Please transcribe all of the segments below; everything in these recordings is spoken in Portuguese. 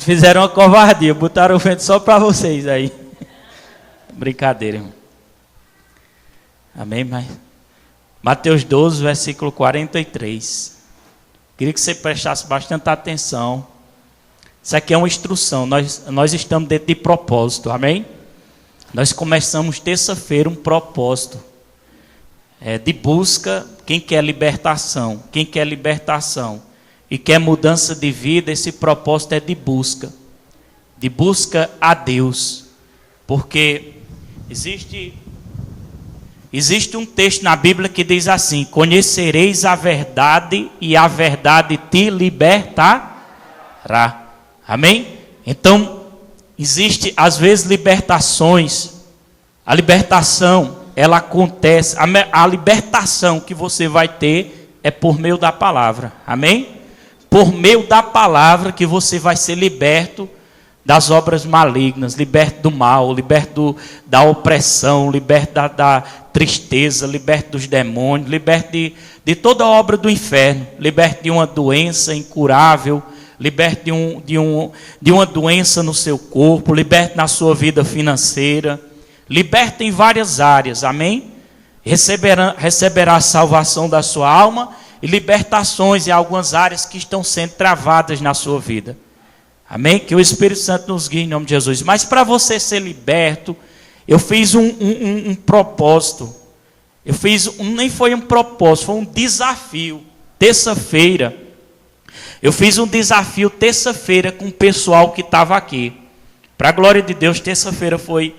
Fizeram uma covardia, botaram o vento só para vocês aí. Brincadeira, irmão. Amém, mas Mateus 12, versículo 43. Queria que você prestasse bastante atenção. Isso aqui é uma instrução. Nós estamos dentro de propósito, amém? Nós começamos terça-feira um propósito de busca. Quem quer libertação? Quem quer libertação e quer mudança de vida, esse propósito é de busca a Deus. Porque existe um texto na Bíblia que diz assim: conhecereis a verdade e a verdade te libertará. Amém? Então, existe às vezes libertações. A libertação, ela acontece. A libertação que você vai ter é por meio da palavra. Amém? Por meio da palavra que você vai ser liberto das obras malignas, liberto do mal, liberto da opressão, liberto da tristeza, liberto dos demônios, liberto de toda a obra do inferno, liberto de uma doença incurável, liberto de uma doença no seu corpo, liberto na sua vida financeira, liberto em várias áreas, amém? Receberá a salvação da sua alma e libertações em algumas áreas que estão sendo travadas na sua vida. Amém? Que o Espírito Santo nos guie em nome de Jesus. Mas para você ser liberto, eu fiz um propósito. Nem foi um propósito, foi um desafio. Terça-feira, eu fiz um desafio terça-feira com o pessoal que estava aqui. Para a glória de Deus, terça-feira foi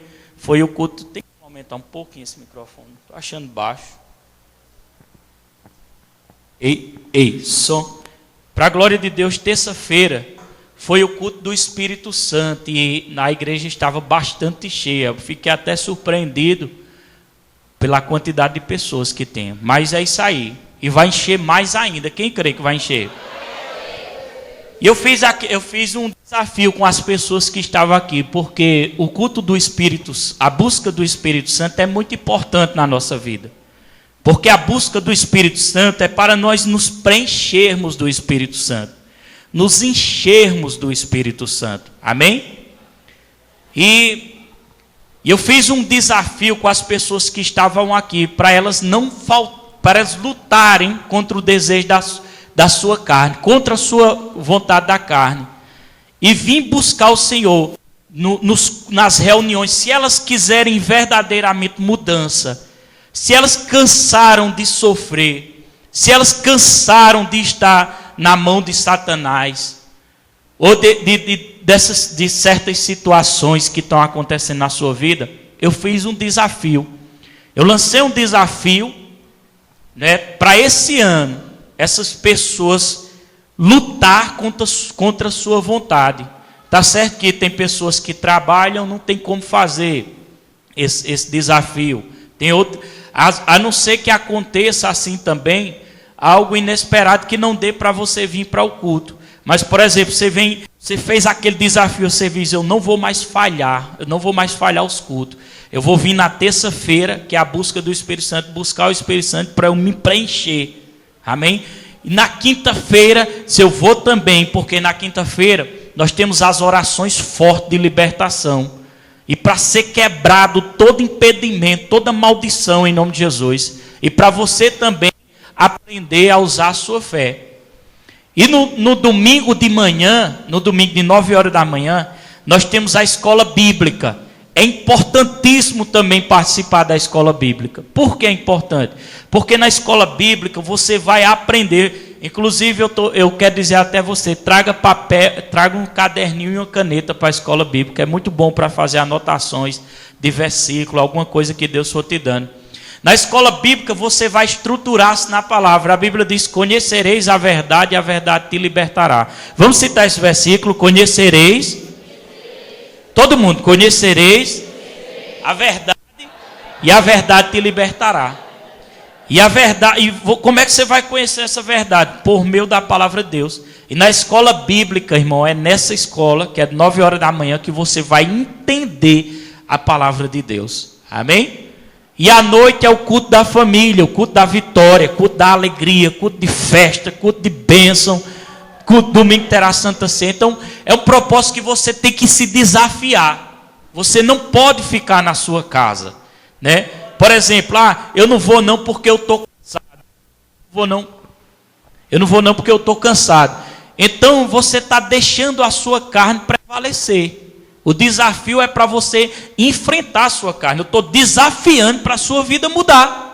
o culto. Tem que aumentar um pouquinho esse microfone. Estou achando baixo. Ei, som. Para a glória de Deus, terça-feira foi o culto do Espírito Santo e a igreja estava bastante cheia. Eu fiquei até surpreendido pela quantidade de pessoas que tem. Mas é isso aí. E vai encher mais ainda. Quem crê que vai encher? E eu fiz um desafio com as pessoas que estavam aqui, porque o culto do Espírito, a busca do Espírito Santo é muito importante na nossa vida. Porque a busca do Espírito Santo é para nós nos preenchermos do Espírito Santo. Nos enchermos do Espírito Santo. Amém? E eu fiz um desafio com as pessoas que estavam aqui, para elas lutarem contra o desejo da sua carne, contra a sua vontade da carne. E vim buscar o Senhor nas reuniões. Se elas quiserem verdadeiramente mudança, se elas cansaram de sofrer, se elas cansaram de estar na mão de Satanás, ou de certas situações que estão acontecendo na sua vida, eu fiz um desafio. Eu lancei um desafio, para esse ano, essas pessoas lutar contra a sua vontade. Está certo que tem pessoas que trabalham, não tem como fazer esse desafio. Tem outro, a não ser que aconteça assim também, algo inesperado que não dê para você vir para o culto. Mas, por exemplo, você fez aquele desafio, você diz: eu não vou mais falhar, os cultos. Eu vou vir na terça-feira, que é a busca do Espírito Santo, buscar o Espírito Santo para eu me preencher. Amém? E na quinta-feira, se eu vou também, porque na quinta-feira nós temos as orações fortes de libertação. E para ser quebrado todo impedimento, toda maldição em nome de Jesus. E para você também aprender a usar a sua fé. E no domingo de manhã, no domingo de 9 horas da manhã, nós temos a escola bíblica. É importantíssimo também participar da escola bíblica. Por que é importante? Porque na escola bíblica você vai aprender. Inclusive eu quero dizer até você, traga papel, traga um caderninho e uma caneta para a escola bíblica. É muito bom para fazer anotações de versículo, alguma coisa que Deus for te dando. Na escola bíblica você vai estruturar-se na palavra. A Bíblia diz: conhecereis a verdade e a verdade te libertará. Vamos citar esse versículo: conhecereis. Todo mundo, conhecereis a verdade e a verdade te libertará. E a verdade, como é que você vai conhecer essa verdade? Por meio da palavra de Deus. E na escola bíblica, irmão, é nessa escola, que é de 9 horas da manhã, que você vai entender a palavra de Deus. Amém? E à noite é o culto da família, o culto da vitória, culto da alegria, culto de festa, culto de bênção, domingo terá Santa Ceia. Então, é um propósito que você tem que se desafiar. Você não pode ficar na sua casa, né? Por exemplo, eu não vou não porque eu estou cansado. Eu não vou não porque eu estou cansado. Então, você está deixando a sua carne prevalecer. O desafio é para você enfrentar a sua carne. Eu estou desafiando para a sua vida mudar.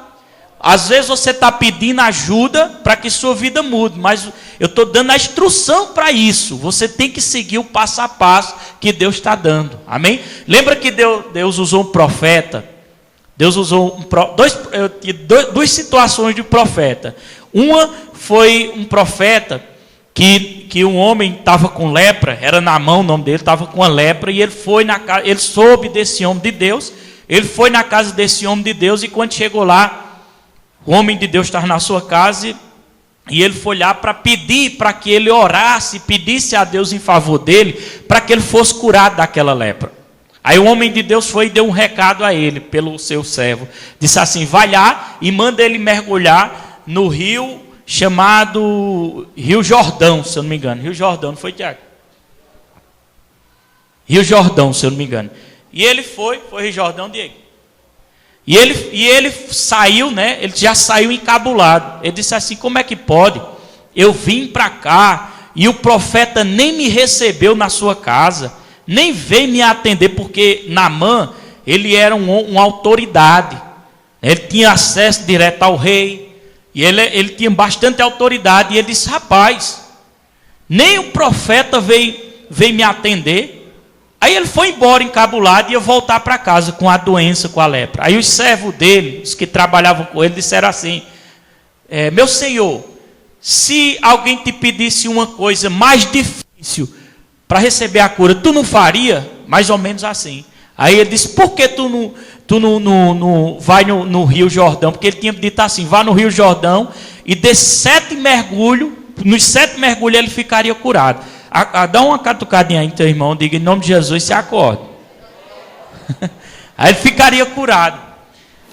Às vezes você está pedindo ajuda para que sua vida mude, mas eu estou dando a instrução para isso. Você tem que seguir o passo a passo que Deus está dando. Amém? Lembra que Deus usou um profeta? Deus usou duas situações de profeta. Uma foi um profeta que um homem estava com lepra, era Naamã o nome dele, estava com a lepra, e ele soube desse homem de Deus, ele foi na casa desse homem de Deus, e quando chegou lá, o homem de Deus estava na sua casa, e ele foi lá para pedir, para que ele orasse, pedisse a Deus em favor dele, para que ele fosse curado daquela lepra. Aí o homem de Deus foi e deu um recado a ele, pelo seu servo, disse assim: vai lá e manda ele mergulhar no rio chamado Rio Jordão, se eu não me engano. Rio Jordão, não foi, Tiago? Rio Jordão, se eu não me engano. E ele foi Rio Jordão, Diego. E ele saiu, né? Ele já saiu encabulado. Ele disse assim: como é que pode? Eu vim para cá e o profeta nem me recebeu na sua casa, nem veio me atender, porque Naamã, ele era uma autoridade. Ele tinha acesso direto ao rei. E ele tinha bastante autoridade. E ele disse: rapaz, nem o profeta veio me atender. Aí ele foi embora encabulado e ia voltar para casa com a doença, com a lepra. Aí os servos dele, os que trabalhavam com ele, disseram assim: meu senhor, se alguém te pedisse uma coisa mais difícil para receber a cura, tu não faria? Mais ou menos assim. Aí ele disse: por que tu não vai no Rio Jordão? Porque ele tinha dito assim: vá no Rio Jordão e dê 7 mergulhos. Nos 7 mergulhos ele ficaria curado. Dá uma catucadinha aí, teu irmão, diga em nome de Jesus, se acorde. Aí ele ficaria curado.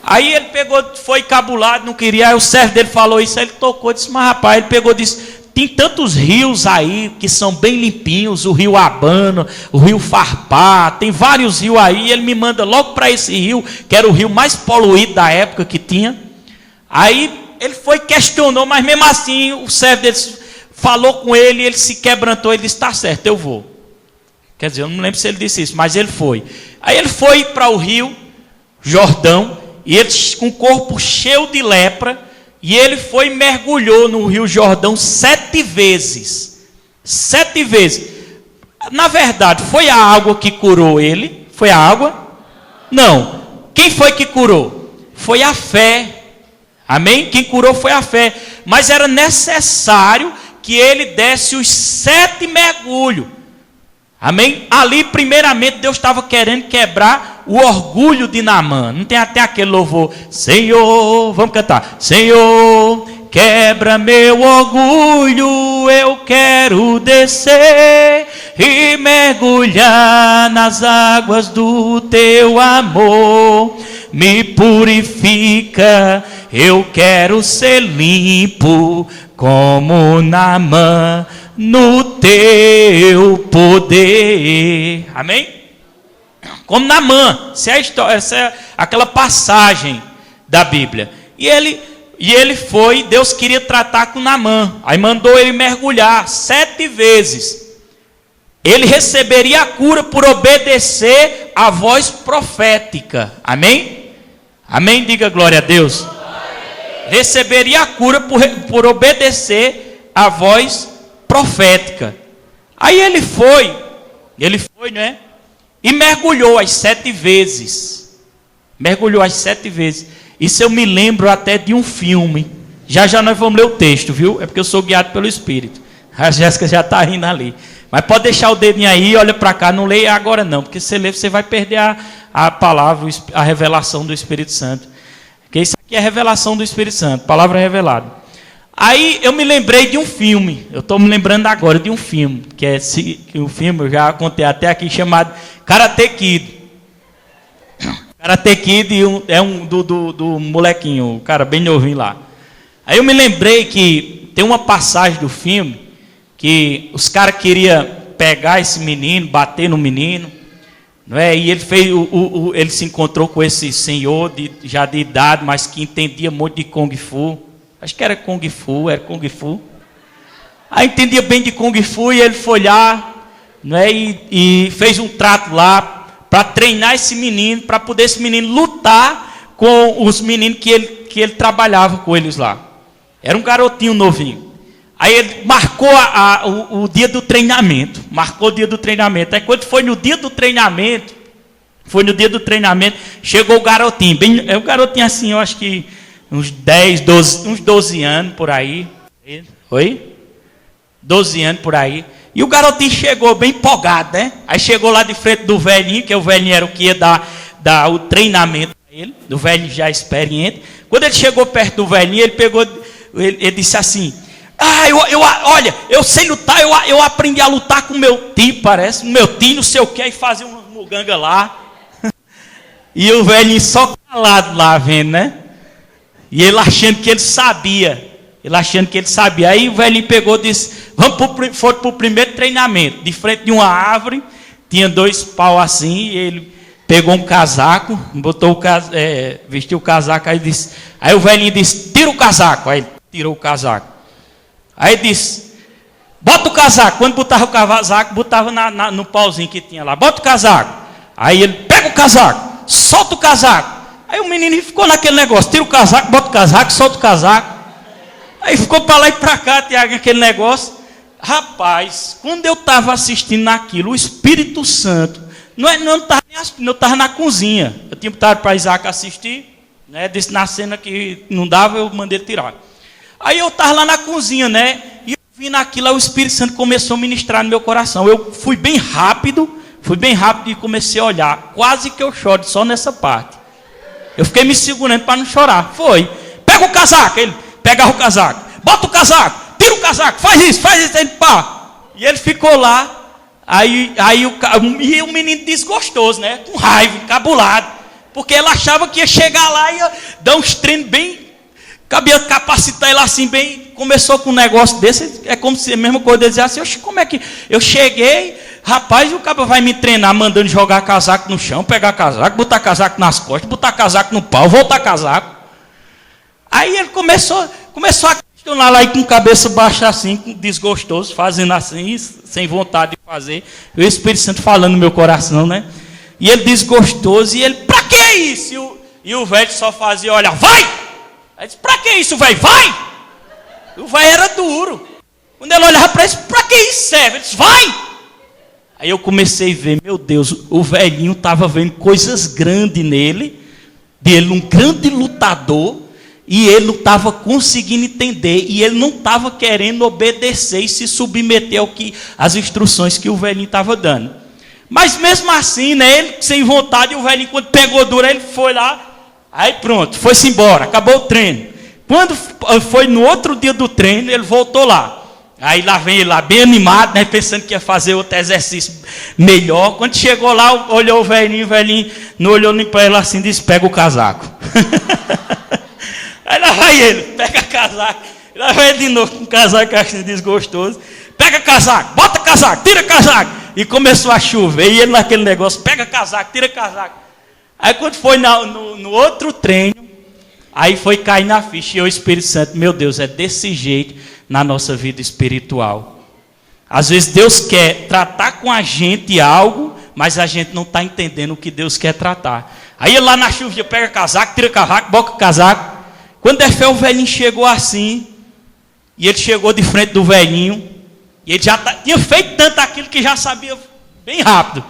Aí ele pegou, foi cabulado, não queria. Aí o servo dele falou isso, aí ele tocou, disse: mas rapaz, ele pegou e disse: tem tantos rios aí que são bem limpinhos, o rio Abano, o rio Farpá, tem vários rios aí, e ele me manda logo para esse rio, que era o rio mais poluído da época que tinha. Aí ele foi, questionou, mas mesmo assim o servo dele falou com ele, ele se quebrantou, ele disse: está certo, eu vou. Quer dizer, eu não lembro se ele disse isso, mas ele foi. Aí ele foi para o rio Jordão, e ele com o corpo cheio de lepra, e ele foi e mergulhou no rio Jordão 7 vezes. 7 vezes. Na verdade, foi a água que curou ele? Foi a água? Não. Quem foi que curou? Foi a fé. Amém? Quem curou foi a fé. Mas era necessário que ele desse os 7 mergulhos. Amém? Ali, primeiramente, Deus estava querendo quebrar o orgulho de Naamã. Não tem até aquele louvor: Senhor, vamos cantar: Senhor, quebra meu orgulho, eu quero descer e mergulhar nas águas do teu amor. Me purifica, eu quero ser limpo como Naamã, no teu poder. Amém? Como Naamã. Essa é aquela passagem da Bíblia. E ele foi, Deus queria tratar com Naamã. Aí mandou ele mergulhar 7 vezes. Ele receberia a cura por obedecer à voz profética. Amém? Amém? Diga glória a Deus. Receberia a cura por obedecer à voz profética. Aí ele foi, né? E mergulhou as 7 vezes. Mergulhou as 7 vezes. Isso eu me lembro até de um filme. Já nós vamos ler o texto, viu? É porque eu sou guiado pelo Espírito. A Jéssica já está rindo ali. Mas pode deixar o dedinho aí, olha para cá, não leia agora não, porque se você ler, você vai perder a palavra, a revelação do Espírito Santo. Porque isso aqui é a revelação do Espírito Santo, palavra revelada. Aí eu me lembrei de um filme, eu estou me lembrando agora de um filme, que um filme, eu já contei até aqui, chamado Karate Kid. Karate Kid é um do molequinho, o cara bem novinho lá. Aí eu me lembrei que tem uma passagem do filme, que os caras queriam pegar esse menino, bater no menino, não é? E ele fez, ele se encontrou com esse senhor já de idade, mas que entendia muito de Kung Fu. Acho que era Kung Fu. Aí entendia bem de Kung Fu e ele foi lá, não é? E fez um trato lá para treinar esse menino, para poder esse menino lutar com os meninos que ele trabalhava com eles lá. Era um garotinho novinho. Aí ele marcou o dia do treinamento. Aí quando foi no dia do treinamento, chegou o garotinho. É um garotinho assim, eu acho que uns 12 anos por aí. Oi? 12 anos por aí. E o garotinho chegou bem empolgado, né? Aí chegou lá de frente do velhinho, que o velhinho era o que ia dar o treinamento a ele, do velho já experiente. Quando ele chegou perto do velhinho, ele disse assim: olha, eu sei lutar, eu aprendi a lutar com meu tio, parece, meu tio, não sei o que, e fazia um muganga lá. E o velhinho só calado lá vendo, né? E ele achando que ele sabia. Aí o velhinho pegou e disse: foram para o primeiro treinamento. De frente de uma árvore, tinha 2 paus assim, e ele pegou um casaco, vestiu o casaco, aí o velhinho disse: tira o casaco. Aí ele tirou o casaco. Aí disse: bota o casaco. Quando botava o casaco, botava no pauzinho que tinha lá. Bota o casaco. Aí ele pega o casaco, solta o casaco. Aí o menino ficou naquele negócio: tira o casaco, bota o casaco, solta o casaco. Aí ficou para lá e para cá, Tiago, aquele negócio. Rapaz, quando eu estava assistindo naquilo, o Espírito Santo, não estava nem assistindo, eu estava na cozinha. Eu tinha botado para Isaac assistir, né? Disse na cena que não dava, eu mandei ele tirar. Aí eu estava lá na cozinha, né? E eu vi naquilo, aí o Espírito Santo começou a ministrar no meu coração. Eu fui bem rápido e comecei a olhar. Quase que eu choro só nessa parte. Eu fiquei me segurando para não chorar. Foi. Pega o casaco. Ele pegava o casaco. Bota o casaco. Tira o casaco. Faz isso. Ele, pá. E ele ficou lá. Aí o menino desgostoso, né? Com raiva, encabulado. Porque ele achava que ia chegar lá e ia dar uns treinos bem... Cabia capacitar ele assim bem. Começou com um negócio desse. É como se a mesma coisa dizia assim: como é que eu cheguei, rapaz, e o cara vai me treinar mandando jogar casaco no chão, pegar casaco, botar casaco nas costas, botar casaco no pau, voltar casaco. Aí ele começou a questionar lá, e com cabeça baixa assim, desgostoso, fazendo assim, sem vontade de fazer. E o Espírito Santo falando no meu coração, né? E ele desgostoso, e ele: pra que isso? E o velho só fazia: olha, vai! Aí disse: pra que isso, velho? Vai! O velho era duro. Quando ele olhava para ele: pra que isso serve? Ele disse: vai! Aí eu comecei a ver, meu Deus, o velhinho estava vendo coisas grandes nele, dele um grande lutador, e ele não estava conseguindo entender, e ele não estava querendo obedecer e se submeter às instruções que o velhinho estava dando. Mas mesmo assim, né, ele sem vontade, o velhinho, quando pegou duro, ele foi lá. Aí pronto, foi-se embora, acabou o treino. Quando foi no outro dia do treino, ele voltou lá. Aí lá vem ele lá, bem animado, né, pensando que ia fazer outro exercício melhor. Quando chegou lá, olhou o velhinho não olhou nem para ele assim, disse: pega o casaco. Aí lá vai ele, pega o casaco. Lá vai ele de novo com o casaco assim, desgostoso. Pega casaco, bota casaco, tira casaco. E começou a chover, e ele naquele negócio: pega casaco, tira casaco. Aí quando foi no outro treino, aí foi cair na ficha, e o Espírito Santo: meu Deus, é desse jeito na nossa vida espiritual. Às vezes Deus quer tratar com a gente algo, mas a gente não está entendendo o que Deus quer tratar. Aí ele lá na chuva, pega casaco, tira casaco, bota casaco. Quando é fé, o velhinho chegou assim, e ele chegou de frente do velhinho, e ele já tinha feito tanto aquilo que já sabia bem rápido.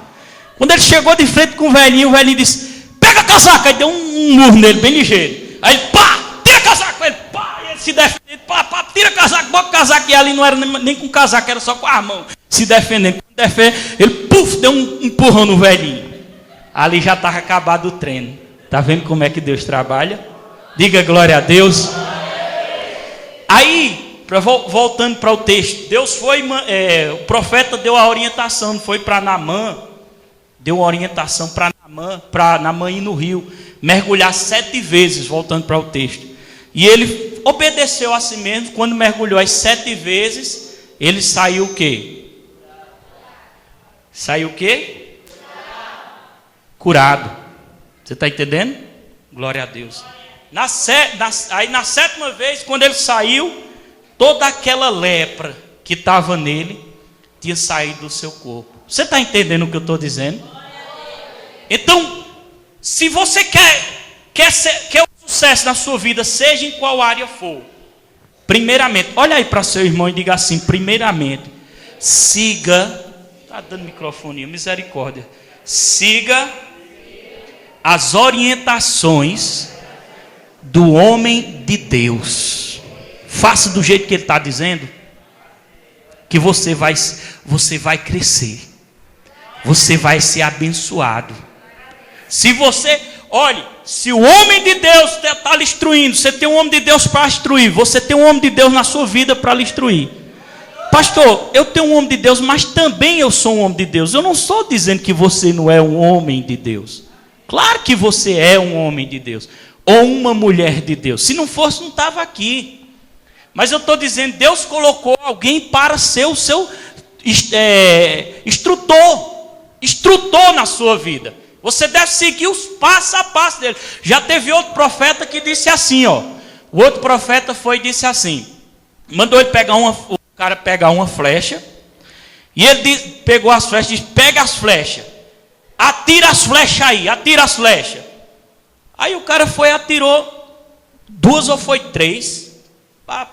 Quando ele chegou de frente com o velhinho disse: pega casaco. Aí deu um murro nele, bem ligeiro. Aí ele: pá, tira casaco. Ele: pá, e ele se defendendo: pá, tira casaco, bota casaco. E ali não era nem com casaco, era só com a mão, se defendendo. Quando defende, ele, puf, deu um empurrão no velhinho. Ali já estava acabado o treino. Está vendo como é que Deus trabalha? Diga glória a Deus. Aí, voltando para o texto, Deus foi, o profeta deu a orientação, não foi para Naamã, deu a orientação para Naamã ir no rio, mergulhar 7 vezes, voltando para o texto. E ele obedeceu a si mesmo. Quando mergulhou as 7 vezes, ele saiu o quê? Saiu o quê? Curado. Você está entendendo? Glória a Deus. Aí na sétima vez, quando ele saiu, toda aquela lepra que estava nele tinha saído do seu corpo. Você está entendendo o que eu estou dizendo? Então, se você quer um sucesso na sua vida, seja em qual área for, primeiramente, olha aí para seu irmão e diga assim: primeiramente, siga, está dando microfone, misericórdia, siga as orientações do homem de Deus. Faça do jeito que ele está dizendo, que você vai crescer, você vai ser abençoado. Se você, olhe, se o homem de Deus está lhe instruindo, você tem um homem de Deus para instruir, você tem um homem de Deus na sua vida para lhe instruir. Pastor, eu tenho um homem de Deus, mas também eu sou um homem de Deus. Eu não estou dizendo que você não é um homem de Deus. Claro que você é um homem de Deus, ou uma mulher de Deus. Se não fosse, não estava aqui. Mas eu estou dizendo, Deus colocou alguém para ser o seu instrutor na sua vida. Você deve seguir os passo a passo dele. Já teve outro profeta que disse assim, ó. O outro profeta foi e disse assim. Mandou ele pegar o cara pegar uma flecha. E ele pegou as flechas e disse: pega as flechas. Atira as flechas aí, atira as flechas. Aí o cara foi e atirou 2 ou foi 3.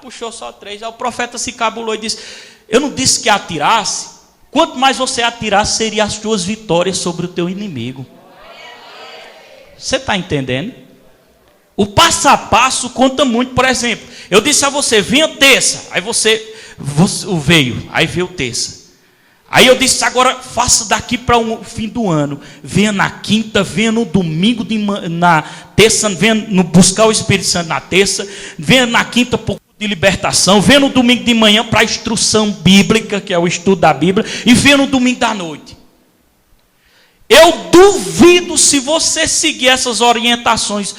Puxou só 3. Aí o profeta se cabulou e disse: eu não disse que atirasse. Quanto mais você atirasse, seriam as tuas vitórias sobre o teu inimigo. Você está entendendo? O passo a passo conta muito. Por exemplo, eu disse a você: venha terça. Aí você veio, aí veio terça. Aí eu disse: agora faça daqui para o fim do ano. Venha na quinta, venha no domingo, na terça, venha buscar o Espírito Santo na terça, venha na quinta por de libertação, venha no domingo de manhã para a instrução bíblica, que é o estudo da Bíblia, e venha no domingo da noite. Eu duvido, se você seguir essas orientações,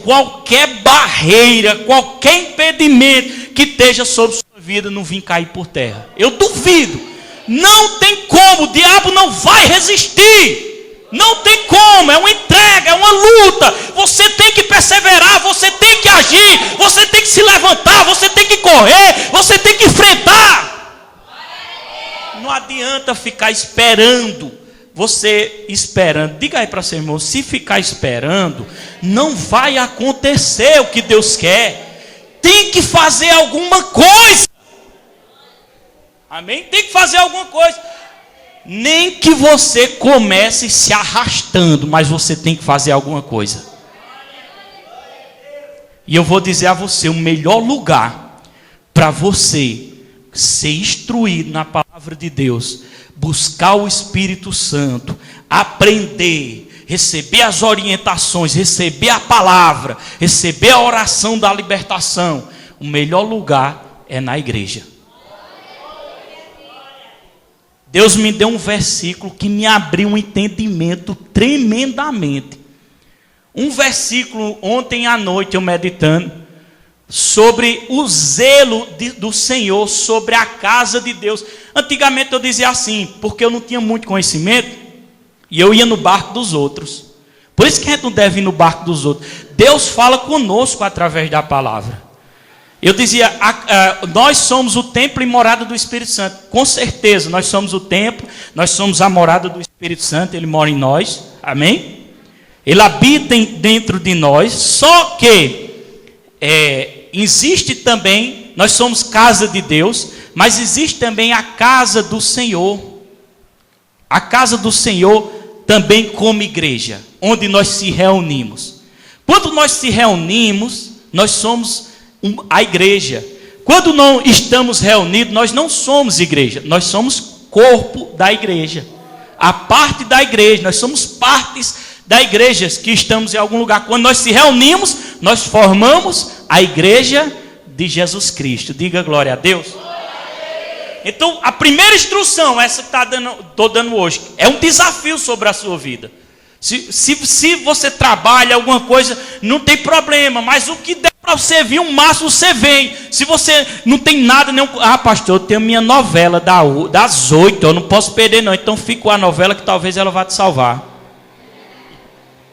qualquer barreira, qualquer impedimento que esteja sobre sua vida não vir cair por terra. Eu duvido. Não tem como, o diabo não vai resistir. Não tem como, é uma entrega, é uma luta. Você tem que perseverar, você tem que agir, você tem que se levantar, você tem que correr, você tem que enfrentar. Não adianta ficar esperando. Você esperando, diga aí para seu irmão: se ficar esperando, não vai acontecer o que Deus quer. Tem que fazer alguma coisa. Amém? Tem que fazer alguma coisa. Nem que você comece se arrastando, mas você tem que fazer alguma coisa. E eu vou dizer a você: o melhor lugar para você ser instruído na palavra de Deus, buscar o Espírito Santo, aprender, receber as orientações, receber a palavra, receber a oração da libertação, o melhor lugar é na igreja. Deus me deu um versículo que me abriu um entendimento tremendamente. Um versículo, ontem à noite eu meditando, sobre o zelo do Senhor, sobre a casa de Deus. Antigamente eu dizia assim, porque eu não tinha muito conhecimento, e eu ia no barco dos outros. Por isso que a gente não deve ir no barco dos outros. Deus fala conosco através da palavra. Eu dizia, nós somos o templo e morada do Espírito Santo. Com certeza, nós somos o templo, nós somos a morada do Espírito Santo, ele mora em nós, amém? Ele habita dentro de nós, só que existe também, nós somos casa de Deus, mas existe também a casa do Senhor. A casa do Senhor também como igreja, onde nós se reunimos. Quando nós se reunimos, nós somos a igreja. Quando não estamos reunidos, nós não somos igreja, nós somos corpo da igreja, a parte da igreja, nós somos partes da igreja que estamos em algum lugar. Quando nós se reunimos, nós formamos a igreja de Jesus Cristo. Diga glória a Deus. Então, a primeira instrução, essa que estou dando hoje, é um desafio sobre a sua vida. Se você trabalha alguma coisa, não tem problema, mas o que deve Para você vir um máximo, você vem. Se você não tem nada, nenhum... Ah, pastor, eu tenho minha novela das 8, eu não posso perder não. Então fica com a novela que talvez ela vá te salvar.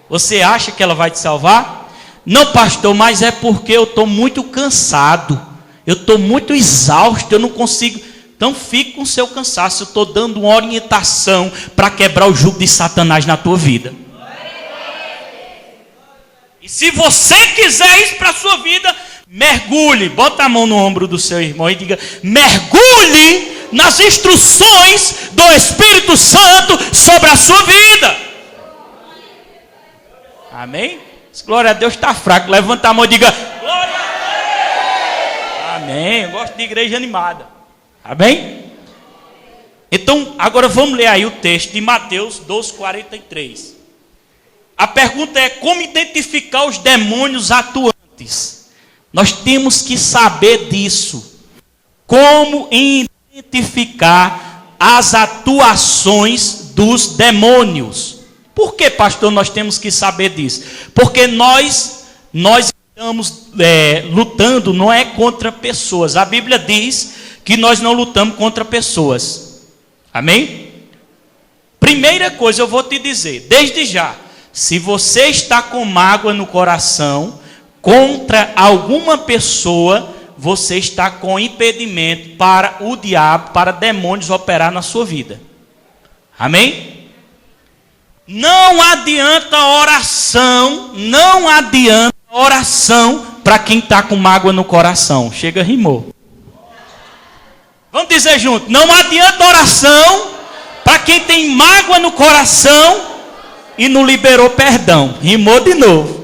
Você acha que ela vai te salvar? Não, pastor, mas é porque eu estou muito cansado. Eu estou muito exausto, eu não consigo. Então fique com o seu cansaço. Eu estou dando uma orientação para quebrar o jugo de Satanás na tua vida. E se você quiser isso para a sua vida, mergulhe, bota a mão no ombro do seu irmão e diga: mergulhe nas instruções do Espírito Santo sobre a sua vida. Amém? Glória a Deus, está fraco. Levanta a mão e diga: glória a Deus. Amém. Eu gosto de igreja animada. Amém? Então, agora vamos ler aí o texto de Mateus 12:43. A pergunta é: como identificar os demônios atuantes? Nós temos que saber disso. Como identificar as atuações dos demônios? Por que, pastor, nós temos que saber disso? Porque nós estamos lutando não é contra pessoas. A Bíblia diz que nós não lutamos contra pessoas. Amém? Primeira coisa eu vou te dizer, desde já. Se você está com mágoa no coração contra alguma pessoa, você está com impedimento para o diabo, para demônios operar na sua vida. Amém? Não adianta oração, para quem está com mágoa no coração. Chega, rimou. Vamos dizer junto: não adianta oração para quem tem mágoa no coração e não liberou perdão. Rimou de novo.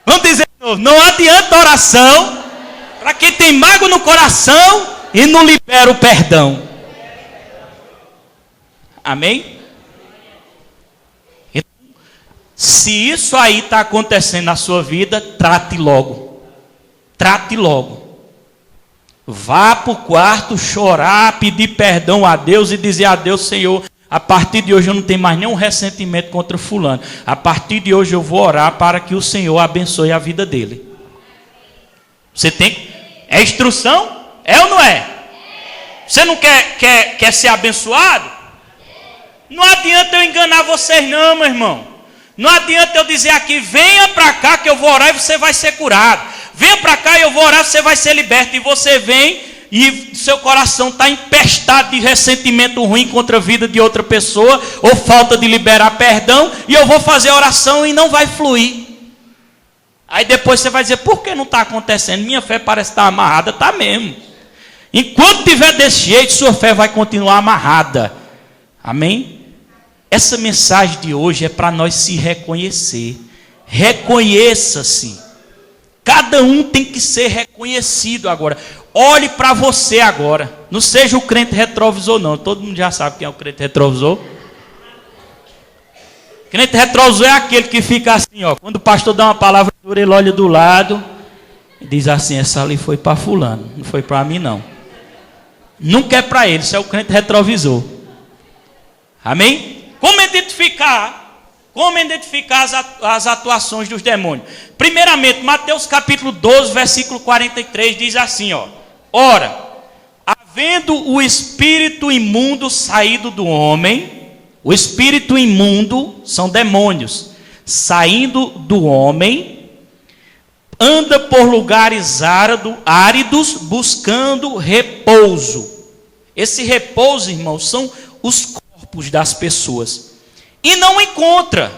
Vamos dizer de novo: não adianta oração para quem tem mágoa no coração e não libera o perdão. Amém? Então, se isso aí está acontecendo na sua vida, trate logo. Trate logo. Vá para o quarto chorar, pedir perdão a Deus e dizer a Deus: Senhor, a partir de hoje eu não tenho mais nenhum ressentimento contra fulano. A partir de hoje eu vou orar para que o Senhor abençoe a vida dele. Você tem... É instrução? É ou não é? Você não quer ser abençoado? Não adianta eu enganar vocês não, meu irmão. Não adianta eu dizer aqui: venha para cá que eu vou orar e você vai ser curado. Venha para cá e eu vou orar e você vai ser liberto. E você vem e seu coração está empestado de ressentimento ruim contra a vida de outra pessoa, ou falta de liberar perdão, e eu vou fazer oração e não vai fluir. Aí depois você vai dizer: por que não está acontecendo? Minha fé parece estar amarrada. Está mesmo. Enquanto tiver desse jeito, sua fé vai continuar amarrada. Amém? Essa mensagem de hoje é para nós se reconhecer. Reconheça-se. Cada um tem que ser reconhecido agora. Olhe para você agora. Não seja o crente retrovisor não. Todo mundo já sabe quem é o crente retrovisor. Crente retrovisor é aquele que fica assim, ó. Quando o pastor dá uma palavra dura, ele olha do lado e diz assim: essa ali foi para fulano, não foi para mim não. Nunca é para ele. Isso é o crente retrovisor. Amém? Como identificar as atuações dos demônios? Primeiramente, Mateus capítulo 12, versículo 43 diz assim, ó: ora, havendo o espírito imundo saído do homem, o espírito imundo são demônios, saindo do homem, anda por lugares áridos buscando repouso. Esse repouso, irmãos, são os corpos das pessoas, e não encontra.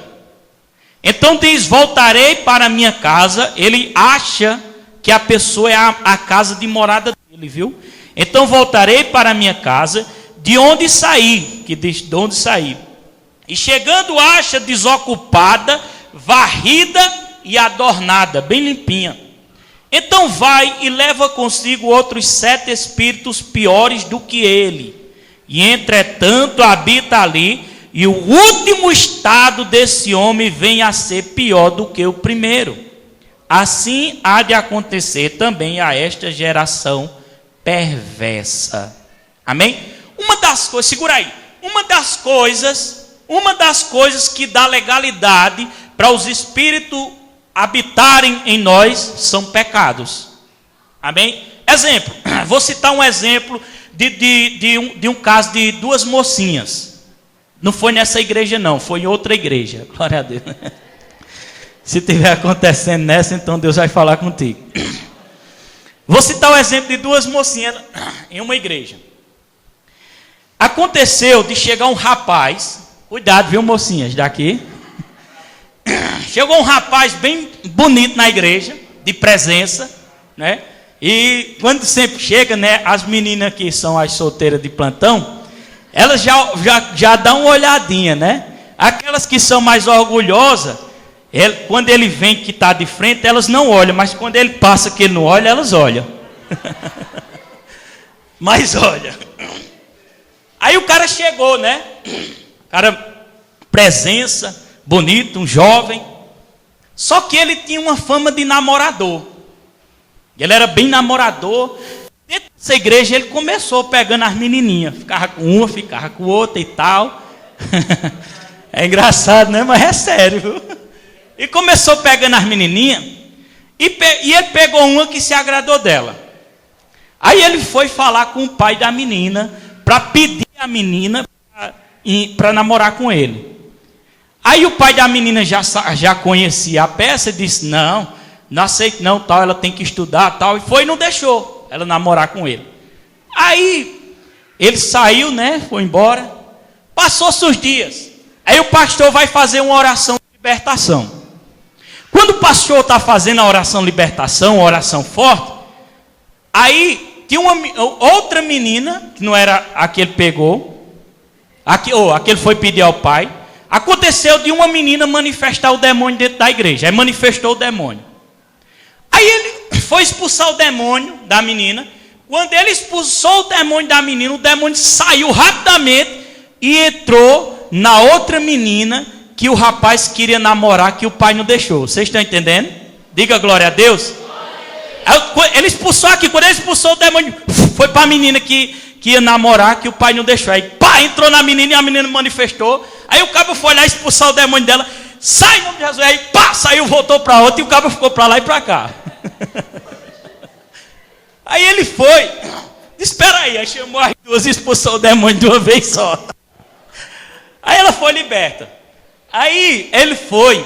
Então diz: voltarei para a minha casa. Ele acha que a pessoa é a casa de morada dele, viu? Então voltarei para a minha casa, de onde saí, que diz de onde saí. E chegando acha desocupada, varrida e adornada, bem limpinha. Então vai e leva consigo outros 7 espíritos piores do que ele. E entretanto habita ali, e o último estado desse homem vem a ser pior do que o primeiro. Assim há de acontecer também a esta geração perversa. Amém? Uma das coisas, segura aí, uma das coisas que dá legalidade para os espíritos habitarem em nós são pecados. Amém? Exemplo, vou citar um exemplo de um caso de duas mocinhas. Não foi nessa igreja não, foi em outra igreja. Glória a Deus. Se estiver acontecendo nessa, então Deus vai falar contigo. Vou citar o exemplo de duas mocinhas em uma igreja. Aconteceu de chegar um rapaz, cuidado, viu, mocinhas, daqui. Chegou um rapaz bem bonito na igreja, de presença, né? E quando sempre chega, né, as meninas que são as solteiras de plantão, elas já dão uma olhadinha, né? Aquelas que são mais orgulhosas, quando ele vem que está de frente, elas não olham, mas quando ele passa que ele não olha, elas olham. Mas olha. Aí o cara chegou, né? Cara, presença, bonito, um jovem. Só que ele tinha uma fama de namorador. Ele era bem namorador. Dentro dessa igreja ele começou pegando as menininhas. Ficava com uma, ficava com outra e tal. É engraçado, né? Mas é sério, viu? E começou pegando as menininhas. E ele pegou uma que se agradou dela. Aí ele foi falar com o pai da menina para pedir a menina para namorar com ele. Aí o pai da menina já conhecia a peça e disse, não aceito não, tal, ela tem que estudar, tal. E foi e não deixou ela namorar com ele. Aí ele saiu, né, foi embora. Passou-se os dias. Aí o pastor vai fazer uma oração de libertação. Quando o pastor está fazendo a oração de libertação, uma oração forte, aí tinha outra menina, que não era a que ele pegou, a que ele foi pedir ao pai. Aconteceu de uma menina manifestar o demônio dentro da igreja. Aí manifestou o demônio. Aí ele foi expulsar o demônio da menina. Quando ele expulsou o demônio saiu rapidamente e entrou na outra menina que o rapaz queria namorar, que o pai não deixou. Vocês estão entendendo? Diga glória a Deus. Ele expulsou aqui. Quando ele expulsou o demônio, foi para a menina que ia namorar, que o pai não deixou. Aí pá, entrou na menina e a menina manifestou. Aí o cabo foi lá expulsar o demônio dela. Sai, em nome de Jesus. Aí pá, saiu, voltou para outra e o cabo ficou para lá e para cá. Aí ele foi. Espera aí chamou as duas e expulsou o demônio de uma vez só. Aí ela foi liberta. Aí ele foi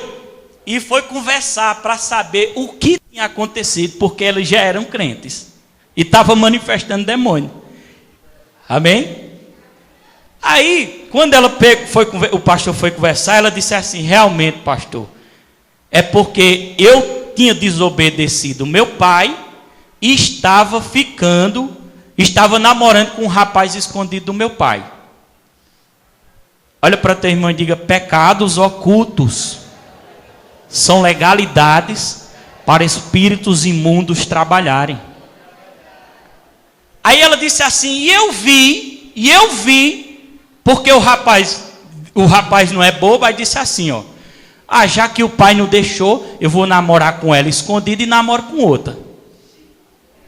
e foi conversar para saber o que tinha acontecido, porque eles já eram crentes e estavam manifestando demônio. Amém? Aí, quando o pastor foi conversar, ela disse assim, realmente, pastor, é porque eu tinha desobedecido meu pai e estava namorando com um rapaz escondido do meu pai. Olha para teu irmão e diga, pecados ocultos são legalidades para espíritos imundos trabalharem. Aí ela disse assim, e eu vi, porque o rapaz não é bobo, aí disse assim, ó, já que o pai não deixou, eu vou namorar com ela escondida e namoro com outra.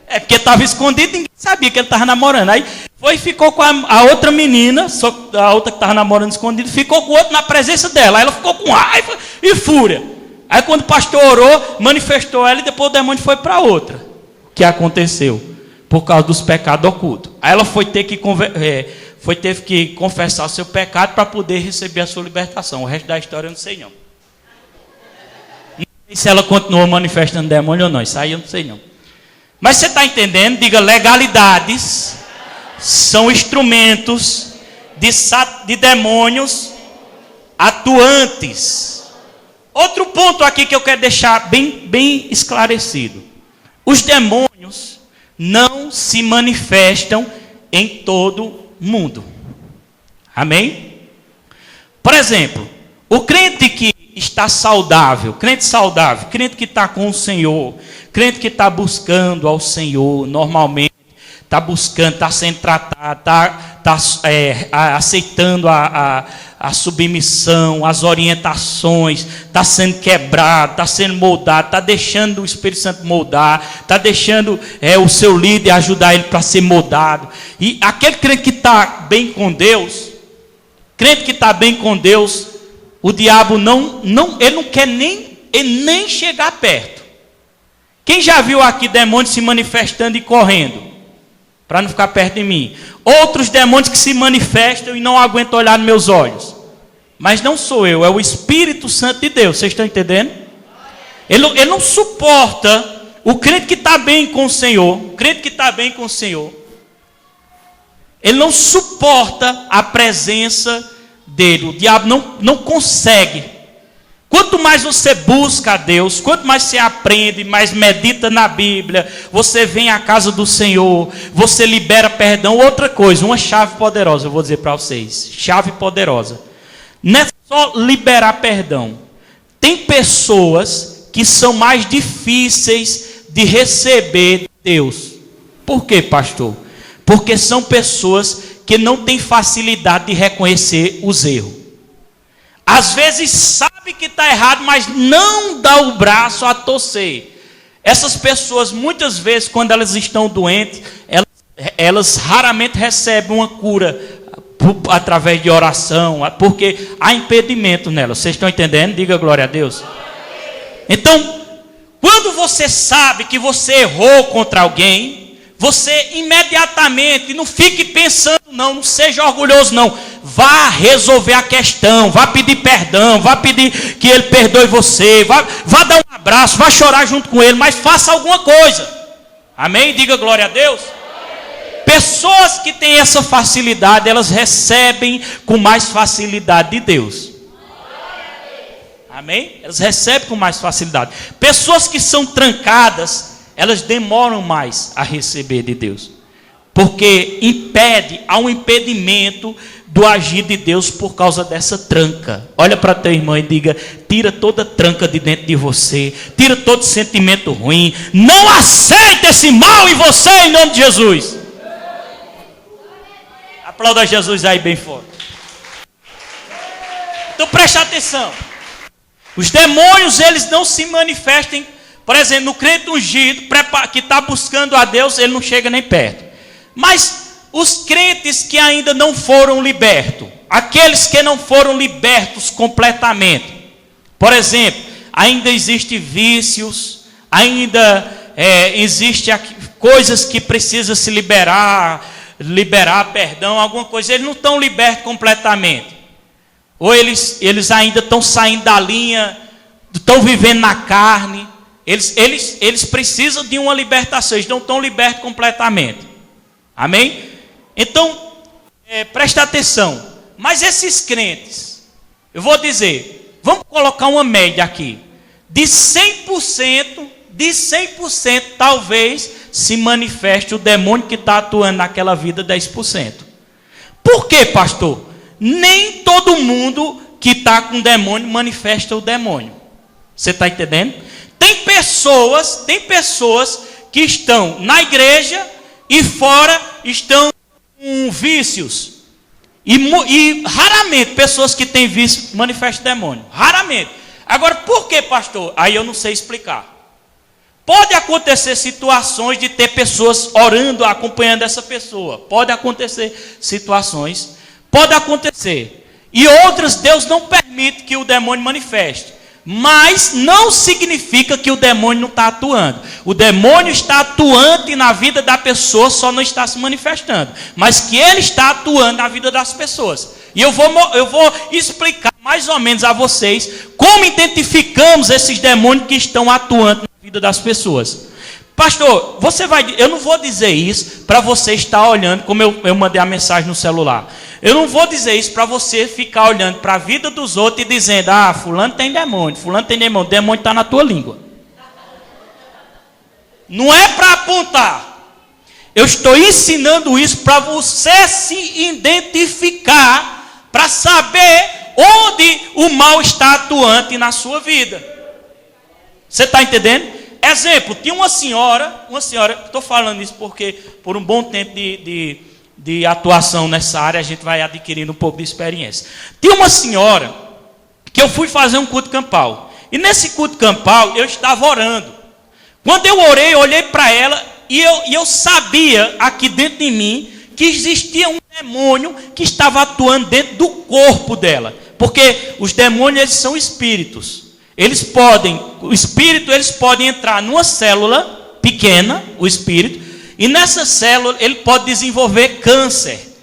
É porque estava escondido, ninguém sabia que ele estava namorando. Aí foi e ficou com a outra menina, a outra que estava namorando escondido, ficou com o outro na presença dela. Aí ela ficou com raiva e fúria. Aí quando o pastor orou, manifestou ela e depois o demônio foi para outra. O que aconteceu? Por causa dos pecados ocultos. Aí ela teve que confessar o seu pecado para poder receber a sua libertação. O resto da história eu não sei não. Não sei se ela continuou manifestando demônio ou não. Isso aí eu não sei não. Mas você está entendendo? Diga, legalidades são instrumentos de demônios atuantes. Outro ponto aqui que eu quero deixar bem esclarecido. Os demônios não se manifestam em todo mundo. Amém? Por exemplo, o crente que está saudável, crente que está com o Senhor, crente que está buscando ao Senhor, normalmente, está buscando, está sendo tratado, está aceitando a submissão, as orientações, está sendo quebrado, está sendo moldado, está deixando o Espírito Santo moldar, está deixando o seu líder ajudar ele para ser moldado. E aquele crente que está bem com Deus, o diabo ele não quer nem e nem chegar perto. Quem já viu aqui demônios se manifestando e correndo? Para não ficar perto de mim. Outros demônios que se manifestam e não aguentam olhar nos meus olhos. Mas não sou eu, é o Espírito Santo de Deus. Vocês estão entendendo? Ele não suporta o crente que está bem com o Senhor. O crente que está bem com o Senhor. Ele não suporta a presença dele. O diabo não consegue. Quanto mais você busca a Deus, quanto mais você aprende, mais medita na Bíblia, você vem à casa do Senhor, você libera perdão. Outra coisa, uma chave poderosa, eu vou dizer para vocês. Chave poderosa. Não é só liberar perdão. Tem pessoas que são mais difíceis de receber de Deus. Por quê, pastor? Porque são pessoas que não têm facilidade de reconhecer os erros. Às vezes sabe que está errado, mas não dá o braço a torcer. Essas pessoas, muitas vezes, quando elas estão doentes, elas raramente recebem uma cura através de oração, porque há impedimento nelas. Vocês estão entendendo? Diga glória a Deus. Então, quando você sabe que você errou contra alguém, você imediatamente, não fique pensando não seja orgulhoso não, vá resolver a questão, vá pedir perdão, vá pedir que ele perdoe você, vá dar um abraço, vá chorar junto com ele, mas faça alguma coisa, amém? Diga glória a Deus. Pessoas que têm essa facilidade, elas recebem com mais facilidade de Deus, amém? Elas recebem com mais facilidade. Pessoas que são trancadas, elas demoram mais a receber de Deus, porque há um impedimento do agir de Deus por causa dessa tranca. Olha para teu irmão e diga: tira toda tranca de dentro de você, tira todo sentimento ruim, não aceite esse mal em você, em nome de Jesus. Aplauda Jesus aí bem forte. Então preste atenção, os demônios eles não se manifestam. Por exemplo, no crente ungido, que está buscando a Deus, ele não chega nem perto. Mas os crentes que ainda não foram libertos, aqueles que não foram libertos completamente, por exemplo, ainda existem vícios, ainda existem coisas que precisam se liberar perdão, alguma coisa, eles não estão libertos completamente. Ou eles ainda estão saindo da linha, estão vivendo na carne. Eles precisam de uma libertação, eles não estão libertos completamente. Amém? Então, presta atenção. Mas esses crentes, eu vou dizer, vamos colocar uma média aqui. De 100%, talvez se manifeste o demônio que está atuando naquela vida 10%. Por quê, pastor? Nem todo mundo que está com demônio manifesta o demônio. Você está entendendo? Tem pessoas que estão na igreja e fora estão com vícios. E raramente pessoas que têm vício manifestam demônio. Raramente. Agora, por que, pastor? Aí eu não sei explicar. Pode acontecer situações de ter pessoas orando, acompanhando essa pessoa. Pode acontecer situações. Pode acontecer. E outras, Deus não permite que o demônio manifeste. Mas não significa que o demônio não está atuando. O demônio está atuante na vida da pessoa, só não está se manifestando. Mas que ele está atuando na vida das pessoas. E eu vou explicar mais ou menos a vocês como identificamos esses demônios que estão atuando na vida das pessoas. Pastor, eu não vou dizer isso para você estar olhando, como eu mandei a mensagem no celular. Eu não vou dizer isso para você ficar olhando para a vida dos outros e dizendo: fulano tem demônio, o demônio está na tua língua. Não é para apontar. Eu estou ensinando isso para você se identificar, para saber onde o mal está atuante na sua vida. Você está entendendo? Exemplo, tinha uma senhora, estou falando isso porque por um bom tempo de atuação nessa área, a gente vai adquirindo um pouco de experiência. Tinha uma senhora que eu fui fazer um culto campal. E nesse culto campal, eu estava orando. Quando eu orei, eu olhei para ela e eu sabia aqui dentro de mim que existia um demônio que estava atuando dentro do corpo dela. Porque os demônios, eles são espíritos. o espírito, eles podem entrar numa célula pequena, o espírito, e nessa célula ele pode desenvolver câncer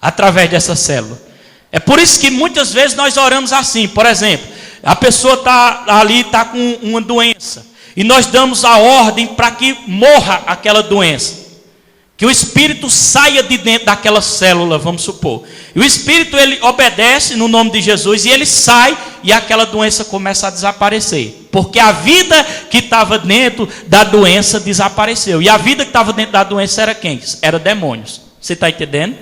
através dessa célula. É por isso que muitas vezes nós oramos assim, por exemplo, a pessoa está com uma doença, e nós damos a ordem para que morra aquela doença, que o espírito saia de dentro daquela célula, vamos supor. E o espírito, ele obedece no nome de Jesus, e ele sai, e aquela doença começa a desaparecer. Porque a vida que estava dentro da doença desapareceu. E a vida que estava dentro da doença era quem? Era demônios. Você está entendendo?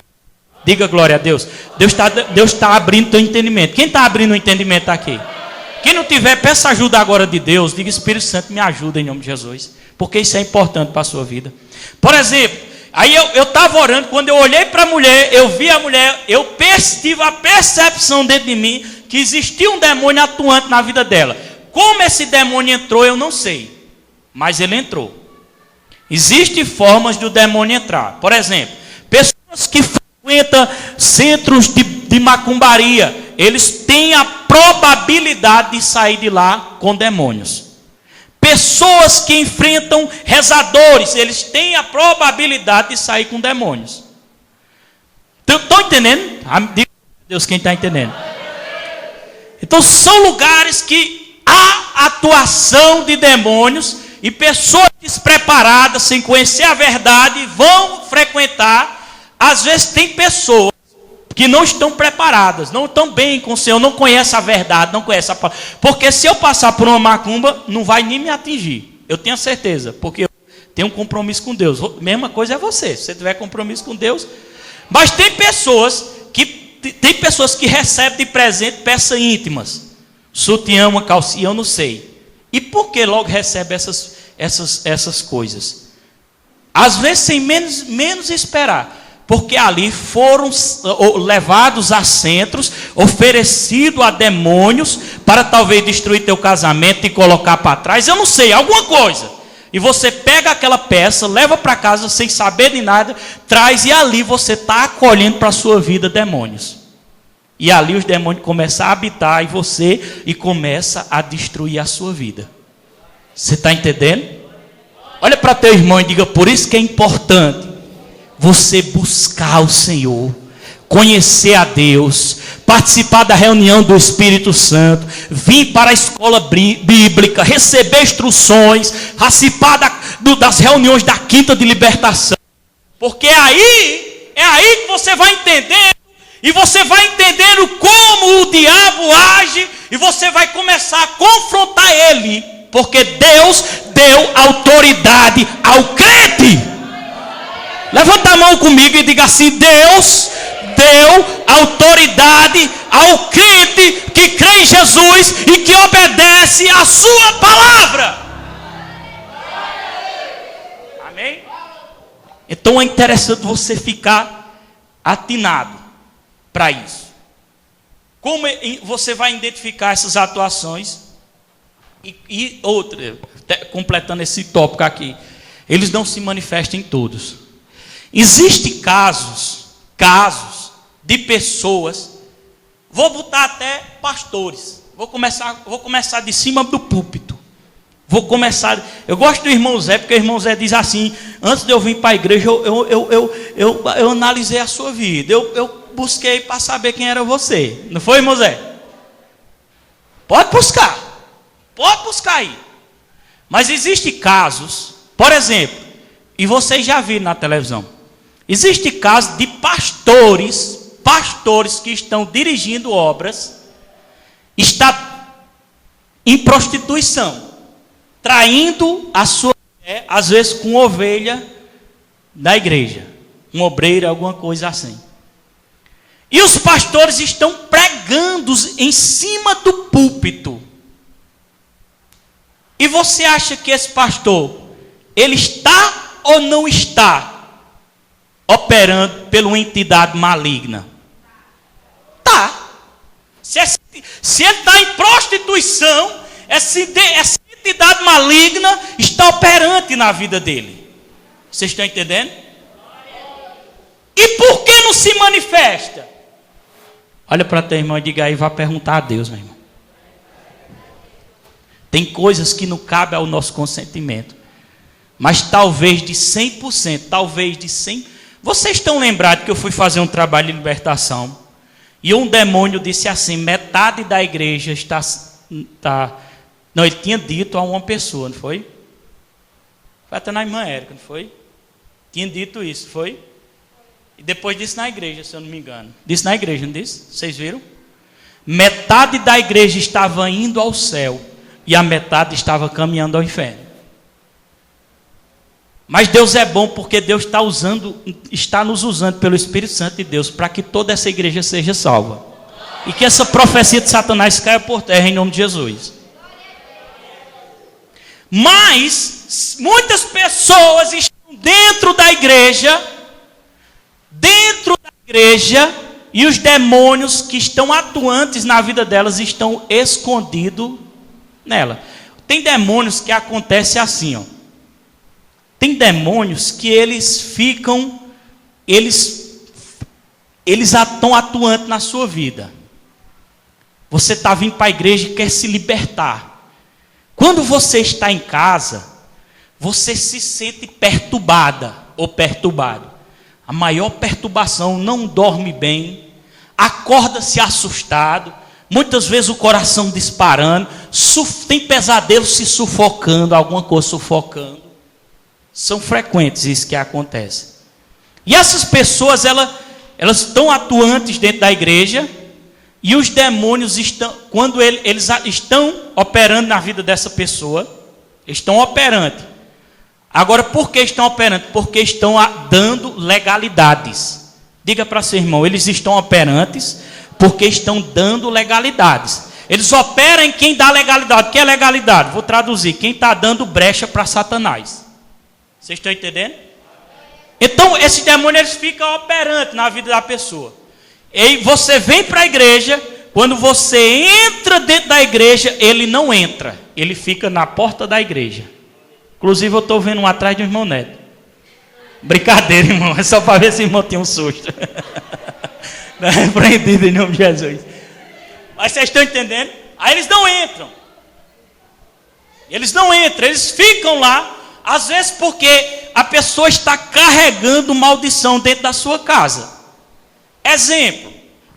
Diga glória a Deus. Deus está abrindo o teu entendimento. Quem está abrindo o entendimento aqui? Quem não tiver, peça ajuda agora de Deus. Diga, Espírito Santo, me ajuda em nome de Jesus. Porque isso é importante para a sua vida. Por exemplo, aí eu estava orando, quando eu olhei para a mulher, eu vi a mulher, eu tive a percepção dentro de mim que existia um demônio atuante na vida dela. Como esse demônio entrou, eu não sei. Mas ele entrou. Existem formas do demônio entrar. Por exemplo, pessoas que frequentam centros de macumbaria, eles têm a probabilidade de sair de lá com demônios. Pessoas que enfrentam rezadores, eles têm a probabilidade de sair com demônios. Estão entendendo? Diga a Deus quem está entendendo. Então são lugares que há atuação de demônios, e pessoas despreparadas, sem conhecer a verdade, vão frequentar. Às vezes tem pessoas que não estão preparadas, não estão bem com o Senhor, não conhecem a verdade, não conhecem a palavra. Porque se eu passar por uma macumba, não vai nem me atingir. Eu tenho certeza, porque eu tenho um compromisso com Deus. Mesma coisa é você, se você tiver compromisso com Deus. Mas tem pessoas que recebem de presente peças íntimas. Sutiã, uma calcinha, eu não sei. E por que logo recebe essas coisas? Às vezes sem menos esperar. Porque ali foram levados a centros, oferecido a demônios, para talvez destruir teu casamento e colocar para trás, eu não sei, alguma coisa. E você pega aquela peça, leva para casa sem saber de nada, traz, e ali você está acolhendo para a sua vida demônios. E ali os demônios começam a habitar em você e começam a destruir a sua vida. Você está entendendo? Olha para teu irmão e diga, por isso que é importante você buscar o Senhor, conhecer a Deus, participar da reunião do Espírito Santo, vir para a escola bíblica, receber instruções, participar das reuniões da quinta de libertação. Porque é aí que você vai entender, e você vai entendendo como o diabo age, e você vai começar a confrontar ele, porque Deus deu autoridade ao crente. Levanta a mão comigo e diga assim, Deus deu autoridade ao crente que crê em Jesus e que obedece a sua palavra. Amém? Então é interessante você ficar atinado para isso. Como você vai identificar essas atuações? E outra, completando esse tópico aqui, eles não se manifestam em todos. Existem casos de pessoas, vou botar até pastores, vou começar de cima do púlpito. Eu gosto do irmão Zé, porque o irmão Zé diz assim, antes de eu vir para a igreja, eu analisei a sua vida, eu busquei para saber quem era você. Não foi, irmão Zé? Pode buscar aí. Mas existem casos, por exemplo, e vocês já viram na televisão, existe casos de pastores que estão dirigindo obras, está em prostituição, traindo a sua mulher, às vezes com ovelha da igreja, uma obreira, alguma coisa assim. E os pastores estão pregando em cima do púlpito. E você acha que esse pastor, ele está ou não está operando pela uma entidade maligna? Tá. Se ele está em prostituição, essa entidade maligna está operante na vida dele. Vocês estão entendendo? E por que não se manifesta? Olha para teu irmão e diga aí, vai perguntar a Deus, meu irmão. Tem coisas que não cabem ao nosso consentimento. Mas talvez de 100%, talvez de 100%. Vocês estão lembrados que eu fui fazer um trabalho de libertação e um demônio disse assim, metade da igreja está... Não, ele tinha dito a uma pessoa, não foi? Foi até na irmã Érica, não foi? Tinha dito isso, foi? E depois disse na igreja, se eu não me engano. Disse na igreja, não disse? Vocês viram? Metade da igreja estava indo ao céu e a metade estava caminhando ao inferno. Mas Deus é bom porque Deus está nos usando pelo Espírito Santo de Deus para que toda essa igreja seja salva. E que essa profecia de Satanás caia por terra em nome de Jesus. Mas muitas pessoas estão dentro da igreja, e os demônios que estão atuantes na vida delas estão escondidos nela. Tem demônios que acontece assim, ó. Tem demônios que eles estão atuantes na sua vida. Você está vindo para a igreja e quer se libertar. Quando você está em casa, você se sente perturbada ou perturbado. A maior perturbação, não dorme bem, acorda-se assustado, muitas vezes o coração disparando, tem pesadelo se sufocando, alguma coisa sufocando. São frequentes isso que acontece. E essas pessoas, elas estão atuantes dentro da igreja, e os demônios estão, quando eles estão operando na vida dessa pessoa, estão operando. Agora, por que estão operando? Porque estão dando legalidades. Diga para seu irmão, eles estão operantes porque estão dando legalidades. Eles operam em quem dá legalidade. O que é legalidade? Vou traduzir, quem está dando brecha para Satanás. Vocês estão entendendo? Então, esses demônios eles ficam operantes na vida da pessoa. E você vem para a igreja, quando você entra dentro da igreja, ele não entra. Ele fica na porta da igreja. Inclusive, eu estou vendo um atrás de um irmão Neto. Brincadeira, irmão. É só para ver se o irmão tem um susto. Não é repreendido em nome de Jesus. Mas vocês estão entendendo? Aí eles não entram. Eles ficam lá. Às vezes porque a pessoa está carregando maldição dentro da sua casa. Exemplo,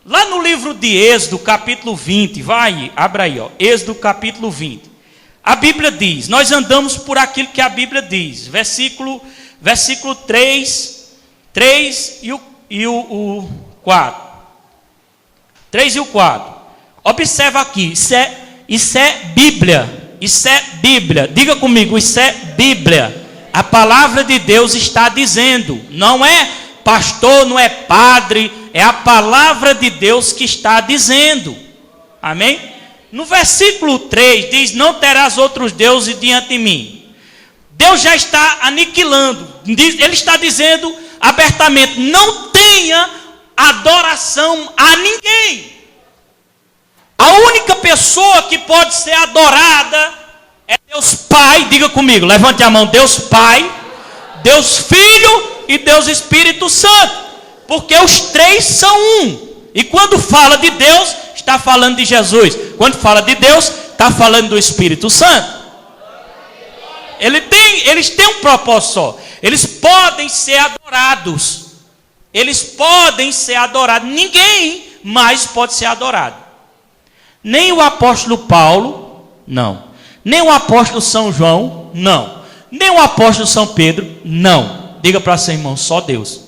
lá no livro de Êxodo, capítulo 20, abra aí, ó, Êxodo, capítulo 20. A Bíblia diz, nós andamos por aquilo que a Bíblia diz, versículo 3 e o 4. 3 e o 4. Observa aqui, isso é Bíblia. Isso é Bíblia. Diga comigo, isso é Bíblia. A palavra de Deus está dizendo. Não é pastor, não é padre. É a palavra de Deus que está dizendo. Amém? No versículo 3 diz, não terás outros deuses diante de mim. Deus já está aniquilando. Ele está dizendo abertamente, não tenha adoração a ninguém. A única pessoa que pode ser adorada é Deus Pai. Diga comigo, levante a mão. Deus Pai, Deus Filho e Deus Espírito Santo. Porque os três são um. E quando fala de Deus, está falando de Jesus. Quando fala de Deus, está falando do Espírito Santo. Eles têm um propósito só. Eles podem ser adorados. Ninguém mais pode ser adorado. Nem o apóstolo Paulo, não. Nem o apóstolo São João, não. Nem o apóstolo São Pedro, não. Diga para seu irmão, só Deus.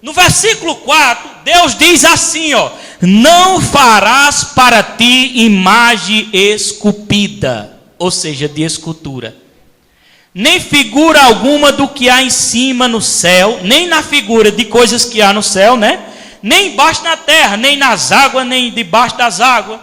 No versículo 4, Deus diz assim, ó: não farás para ti imagem esculpida, ou seja, de escultura, nem figura alguma do que há em cima no céu, nem na figura de coisas que há no céu, né? Nem embaixo na terra, nem nas águas, nem debaixo das águas.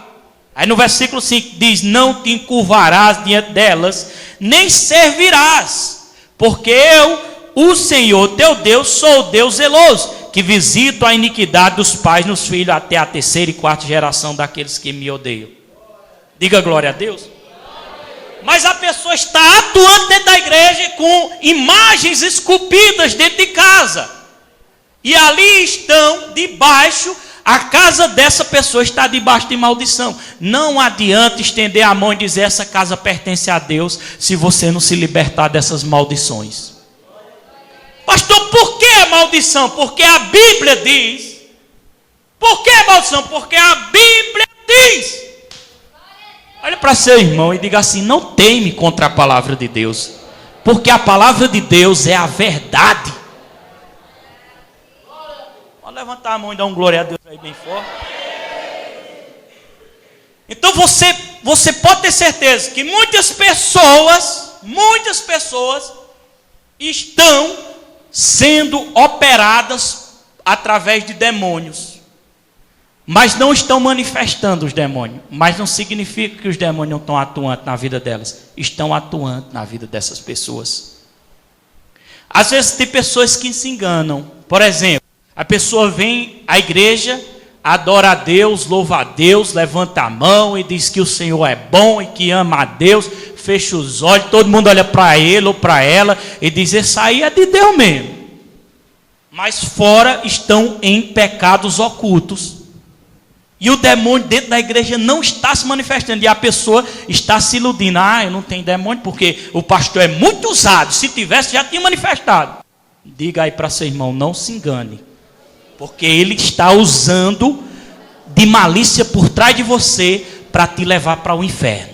Aí no versículo 5 diz, não te encurvarás diante delas, nem servirás, porque eu, o Senhor teu Deus, sou o Deus zeloso, que visito a iniquidade dos pais nos filhos até a 3ª e 4ª geração daqueles que me odeiam. Diga glória a Deus. Mas a pessoa está atuando dentro da igreja com imagens esculpidas dentro de casa. E ali estão debaixo A casa dessa pessoa está debaixo de maldição. Não adianta estender a mão e dizer essa casa pertence a Deus, se você não se libertar dessas maldições. Pastor, por que a maldição? Porque a Bíblia diz. Por que a maldição? Porque a Bíblia diz. Olha para seu irmão e diga assim: não teme contra a palavra de Deus, porque a palavra de Deus é a verdade. Pode levantar a mão e dar um glória a Deus aí bem forte. Então você pode ter certeza que muitas pessoas estão sendo operadas através de demônios, mas não estão manifestando os demônios. Mas não significa que os demônios não estão atuando na vida delas. Estão atuando na vida dessas pessoas. Às vezes tem pessoas que se enganam. Por exemplo, a pessoa vem à igreja, adora a Deus, louva a Deus, levanta a mão e diz que o Senhor é bom e que ama a Deus, fecha os olhos, todo mundo olha para ele ou para ela e diz: isso aí é de Deus mesmo. Mas fora estão em pecados ocultos. E o demônio dentro da igreja não está se manifestando. E a pessoa está se iludindo: eu não tenho demônio porque o pastor é muito usado. Se tivesse, já tinha manifestado. Diga aí para seu irmão: não se engane. Porque ele está usando de malícia por trás de você para te levar para o inferno.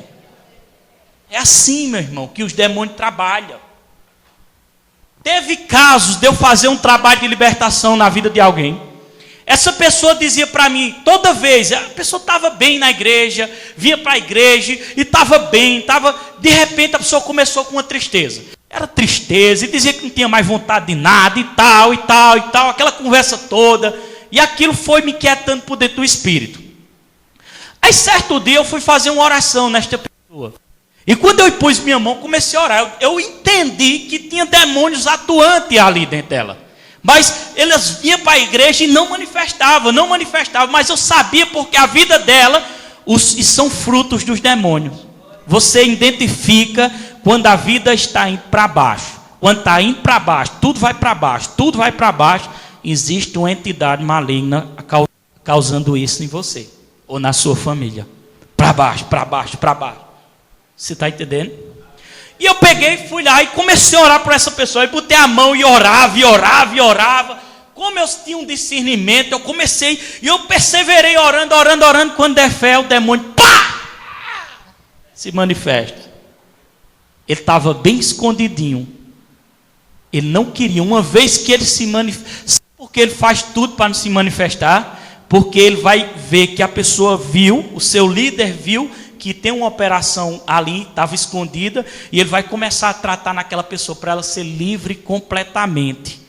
É assim, meu irmão, que os demônios trabalham. Teve casos de eu fazer um trabalho de libertação na vida de alguém. Essa pessoa dizia para mim, toda vez, a pessoa estava bem na igreja, vinha para a igreja e estava bem, de repente a pessoa começou com uma tristeza. Era tristeza, e dizia que não tinha mais vontade de nada, e tal, aquela conversa toda, e aquilo foi me inquietando por dentro do espírito. Aí certo dia eu fui fazer uma oração nesta pessoa, e quando eu pus minha mão, comecei a orar, eu entendi que tinha demônios atuantes ali dentro dela. Mas elas vinham para a igreja e não manifestavam, mas eu sabia porque a vida dela e são frutos dos demônios. Você identifica quando a vida está indo para baixo. Quando está indo para baixo, tudo vai para baixo, existe uma entidade maligna causando isso em você ou na sua família. Para baixo. Você está entendendo? E eu peguei, fui lá e comecei a orar por essa pessoa. E botei a mão e orava. Como eu tinha um discernimento, eu comecei e eu perseverei orando. Quando der fé, o demônio se manifesta. Ele estava bem escondidinho. Ele não queria. Uma vez que ele se manifesta, porque ele faz tudo para não se manifestar, porque ele vai ver que a pessoa viu, o seu líder viu que tem uma operação ali, estava escondida, e ele vai começar a tratar naquela pessoa para ela ser livre completamente,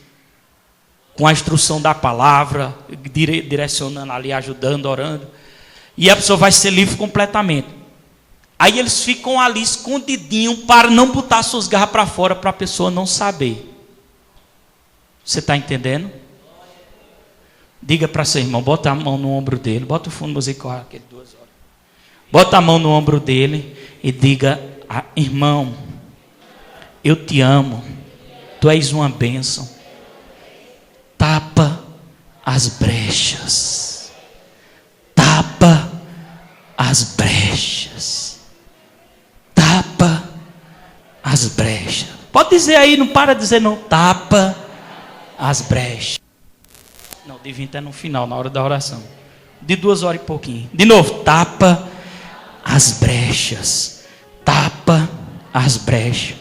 com a instrução da palavra, direcionando ali, ajudando, orando, e a pessoa vai ser livre completamente. Aí eles ficam ali escondidinho para não botar suas garras para fora, para a pessoa não saber. Você está entendendo? Diga para seu irmão, bota a mão no ombro dele, bota o fundo musical aquele 2 horas. Bota a mão no ombro dele e diga: irmão, eu te amo, tu és uma bênção. Tapa as brechas. Tapa as brechas. Tapa as brechas. Pode dizer aí, não para de dizer não. Tapa as brechas. Não, devia estar no final, na hora da oração. De 2 horas e pouquinho. De novo, tapa as brechas. Tapa as brechas.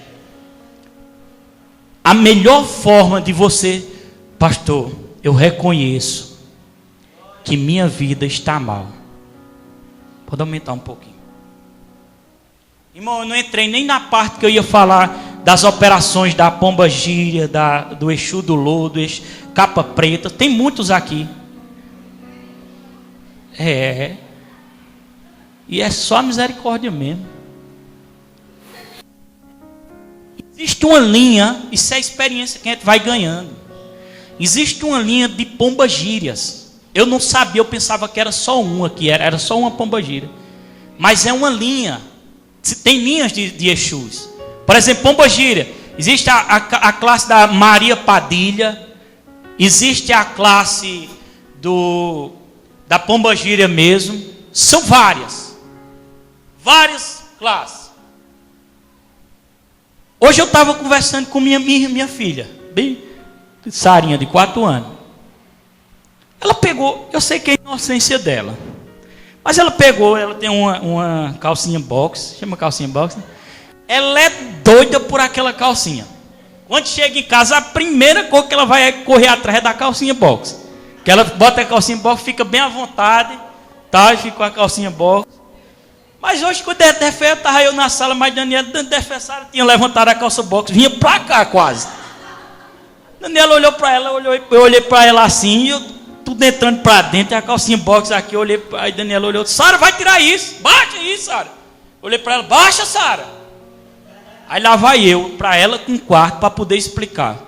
A melhor forma de você, pastor, eu reconheço que minha vida está mal. Pode aumentar um pouquinho. Irmão, eu não entrei nem na parte que eu ia falar das operações da pomba gíria, do Exu do Lodo, capa preta. Tem muitos aqui. E é só a misericórdia mesmo. Existe uma linha, isso é a experiência que a gente vai ganhando. Existe uma linha de pombagírias. Eu não sabia, eu pensava que era só uma, que era só uma pombagíria. Mas é uma linha. Tem linhas de Exus. Por exemplo, pombagíria. Existe a classe da Maria Padilha. Existe a classe da pombagira mesmo, são várias classes. Hoje eu estava conversando com minha filha, bem Sarinha, de 4 anos. Ela pegou, eu sei que é a inocência dela, mas ela pegou, ela tem uma calcinha box, chama calcinha box, né? Ela é doida por aquela calcinha. Quando chega em casa, a primeira coisa que ela vai correr atrás é da calcinha box. Que ela bota a calcinha box, fica bem à vontade, tá? E fica com a calcinha box. Mas hoje, quando estava eu na sala, mas Daniela, Sara tinha levantado a calça box, vinha pra cá quase. Daniela olhou para ela, eu olhei para ela assim, eu tudo entrando para dentro, e a calcinha box aqui, eu olhei, aí Daniela olhou, Sara, vai tirar isso, baixa isso, Sara. Olhei para ela, baixa, Sara. Aí lá vai eu, para ela com um quarto, para poder explicar.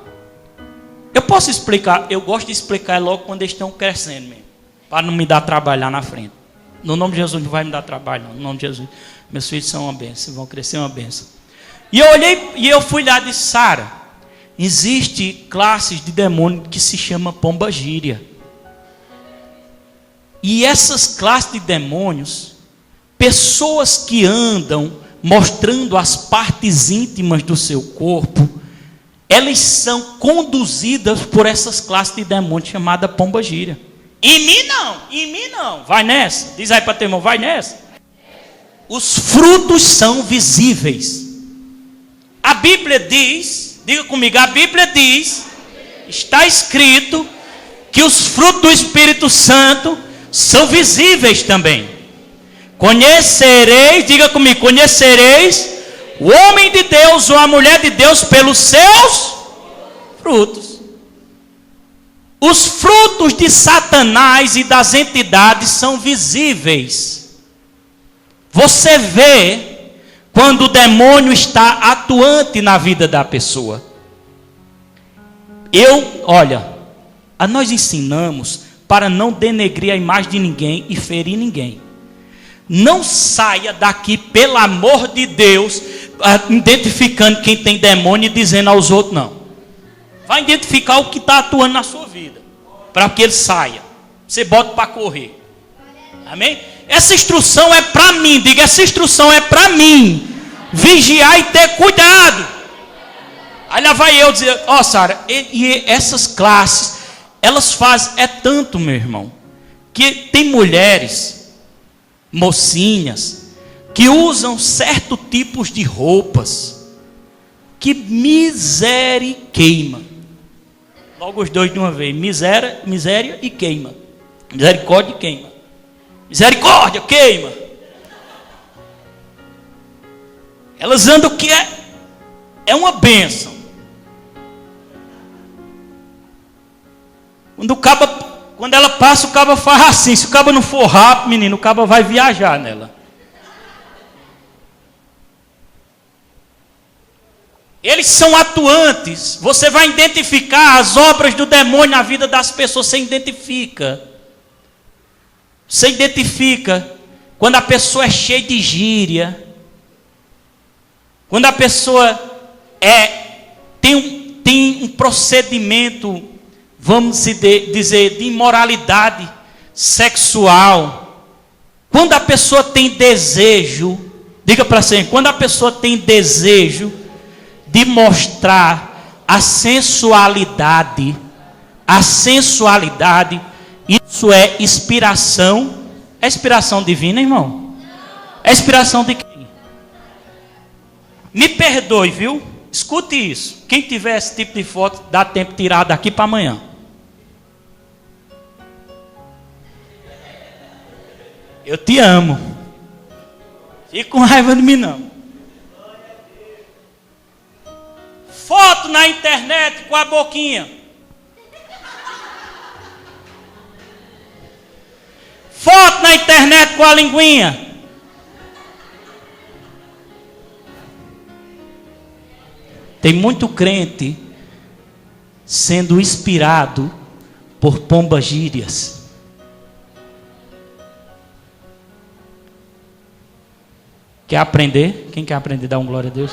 Eu posso explicar, eu gosto de explicar logo quando eles estão crescendo mesmo, para não me dar trabalho lá na frente. No nome de Jesus não vai me dar trabalho, não. No nome de Jesus, meus filhos são uma bênção, vão crescer uma bênção. E eu olhei, e eu fui lá e disse, Sara, existe classes de demônio que se chama pombagira. E essas classes de demônios, pessoas que andam mostrando as partes íntimas do seu corpo, elas são conduzidas por essas classes de demônios chamadas pombagira. Em mim não. Vai nessa. Diz aí para teu irmão, vai nessa. Os frutos são visíveis. A Bíblia diz, diga comigo, a Bíblia diz, está escrito que os frutos do Espírito Santo são visíveis também. Conhecereis, diga comigo, conhecereis o homem de Deus ou a mulher de Deus pelos seus frutos. Os frutos de Satanás e das entidades são visíveis. Você vê quando o demônio está atuante na vida da pessoa. Olha, nós ensinamos para não denegrir a imagem de ninguém e ferir ninguém. Não saia daqui, pelo amor de Deus, identificando quem tem demônio e dizendo aos outros não. Vai identificar o que está atuando na sua vida, para que ele saia. Você bota para correr. Amém? Essa instrução é para mim. Diga, essa instrução é para mim. Vigiar e ter cuidado. Aí lá vai eu dizer, Sara, e essas classes, elas fazem, é tanto, meu irmão, que tem mulheres, mocinhas, que usam certos tipos de roupas, que miséria queima. Logo os dois de uma vez, miséria e queima. Misericórdia e queima. Misericórdia, queima. Elas andam que é uma bênção. Quando ela passa, o cabo faz assim. Se o cabo não for rápido, menino, o cabo vai viajar nela. Eles são atuantes. Você vai identificar as obras do demônio na vida das pessoas. Você identifica. Você identifica quando a pessoa é cheia de gíria. Quando a pessoa tem um procedimento, vamos dizer, de imoralidade sexual. Quando a pessoa tem desejo, diga para você, quando a pessoa tem desejo de mostrar a sensualidade, isso é inspiração. É inspiração divina, irmão? É inspiração de quem? Me perdoe, viu? Escute isso. Quem tiver esse tipo de foto, dá tempo de tirar daqui para amanhã. Eu te amo. Fique com raiva de mim não. Foto na internet com a boquinha. Foto na internet com a linguinha. Tem muito crente sendo inspirado por pombagírias. Quer aprender? Quem quer aprender? Dá um glória a Deus.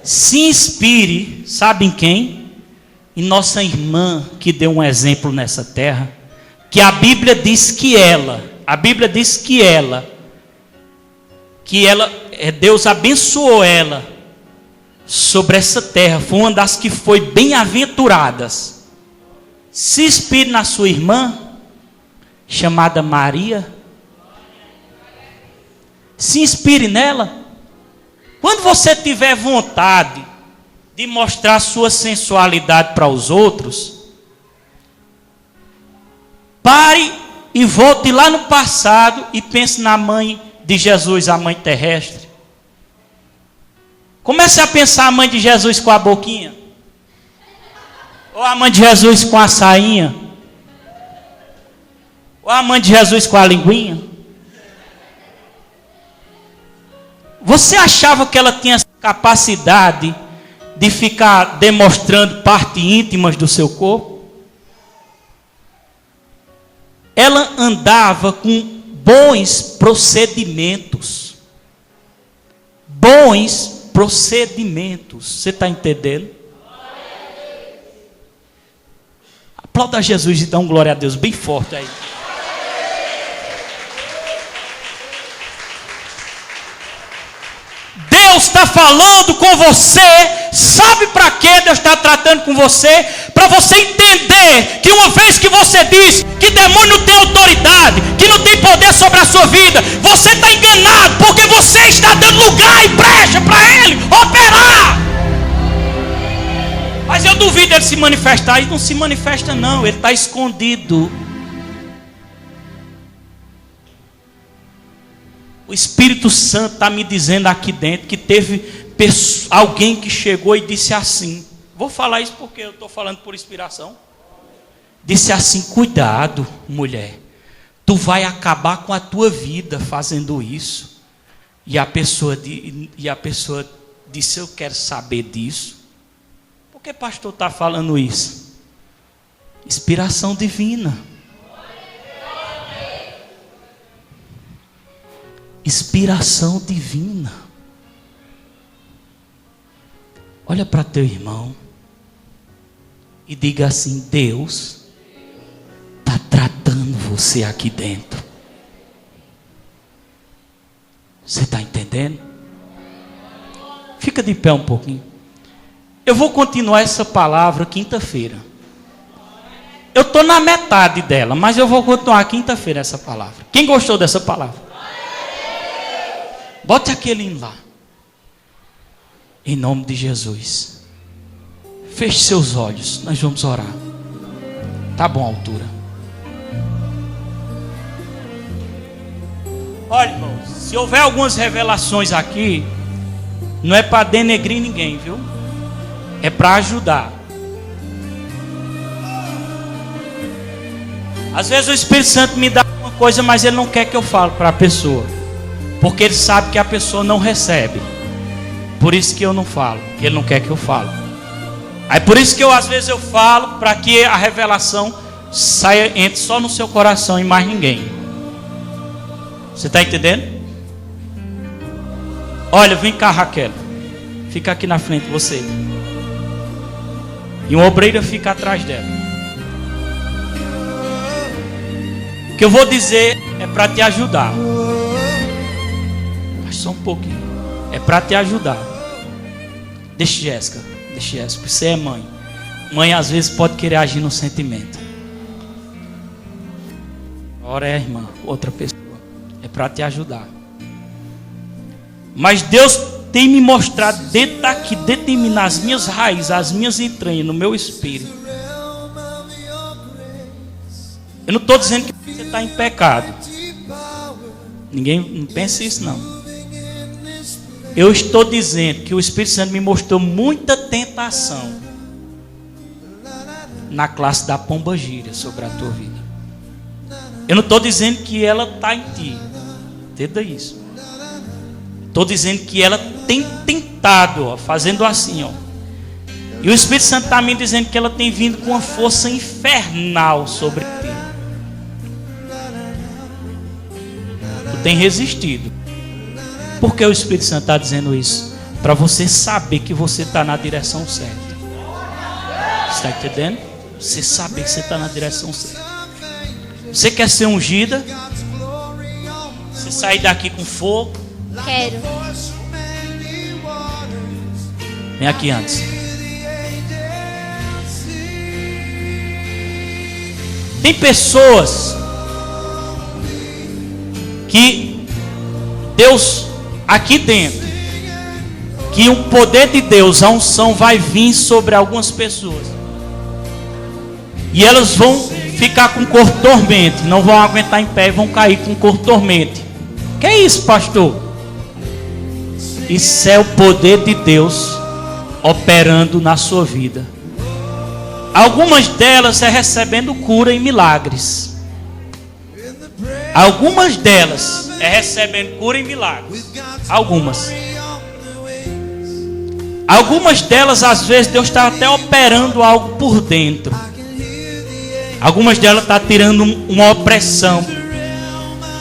Se inspire, sabe em quem? Em nossa irmã que deu um exemplo nessa terra, que a Bíblia diz que Deus abençoou ela sobre essa terra, foi uma das que foi bem-aventuradas. Se inspire na sua irmã, chamada Maria. Se inspire nela. Quando você tiver vontade de mostrar sua sensualidade para os outros, pare e volte lá no passado e pense na mãe de Jesus, a mãe terrestre. Comece a pensar a mãe de Jesus com a boquinha, ou a mãe de Jesus com a sainha, ou a mãe de Jesus com a linguinha. Você achava que ela tinha essa capacidade de ficar demonstrando partes íntimas do seu corpo? Ela andava com bons procedimentos. Bons procedimentos. Você está entendendo? Aplauda Jesus e dá um glória a Deus bem forte aí. Deus está falando com você. Sabe para que Deus está tratando com você? Para você entender que uma vez que você diz que demônio não tem autoridade, que não tem poder sobre a sua vida, você está enganado, porque você está dando lugar e brecha para ele operar. Mas eu duvido ele se manifestar. Ele não se manifesta não, ele está escondido. O Espírito Santo está me dizendo aqui dentro que teve alguém que chegou e disse assim. Vou falar isso porque eu estou falando por inspiração. Disse assim: cuidado, mulher. Tu vai acabar com a tua vida fazendo isso. E a pessoa disse: eu quero saber disso. Por que pastor está falando isso? Inspiração divina. Inspiração divina. Olha para teu irmão e diga assim: Deus está tratando você aqui dentro. Você está entendendo? Fica de pé um pouquinho. Eu vou continuar essa palavra quinta-feira. Eu estou na metade dela, mas eu vou continuar quinta-feira essa palavra. Quem gostou dessa palavra? Bote aquele hino lá. Em nome de Jesus. Feche seus olhos. Nós vamos orar. Tá bom a altura. Olha, irmãos, se houver algumas revelações aqui, não é para denegrir ninguém, viu? É para ajudar. Às vezes o Espírito Santo me dá uma coisa, mas ele não quer que eu fale para a pessoa. Porque ele sabe que a pessoa não recebe. Por isso que eu não falo. Que ele não quer que eu fale. Aí por isso que às vezes eu falo, para que a revelação saia, entre só no seu coração e mais ninguém. Você está entendendo? Olha, vem cá, Raquel. Fica aqui na frente, você. E uma obreira fica atrás dela. O que eu vou dizer é para te ajudar. Só um pouquinho. É para te ajudar. Deixa Jéssica. Você é mãe. Mãe às vezes pode querer agir no sentimento. Ora é a irmã, outra pessoa. É para te ajudar. Mas Deus tem me mostrado dentro daqui, dentro de mim, nas minhas raízes, as minhas entranhas, no meu espírito. Eu não estou dizendo que você está em pecado. Ninguém não pense isso não. Eu estou dizendo que o Espírito Santo me mostrou muita tentação na classe da pomba-gira sobre a tua vida. Eu não estou dizendo que ela está em ti. Entenda isso. Estou dizendo que ela tem tentado, ó, fazendo assim, ó. E o Espírito Santo está me dizendo que ela tem vindo com uma força infernal sobre ti. Tu tem resistido. Por que o Espírito Santo está dizendo isso? Para você saber que você está na direção certa. Você está entendendo? Você saber que você está na direção certa. Você quer ser ungida? Você sair daqui com fogo? Quero. Vem aqui antes. Tem pessoas que Deus aqui dentro, que o poder de Deus, a unção vai vir sobre algumas pessoas. E elas vão ficar com corpo dormente, não vão aguentar em pé, vão cair com corpo dormente. Que é isso, pastor? Isso é o poder de Deus operando na sua vida. Algumas delas é recebendo cura e milagres. Algumas delas é recebendo cura e milagres. Algumas delas, às vezes, Deus está até operando algo por dentro. Algumas delas está tirando uma opressão.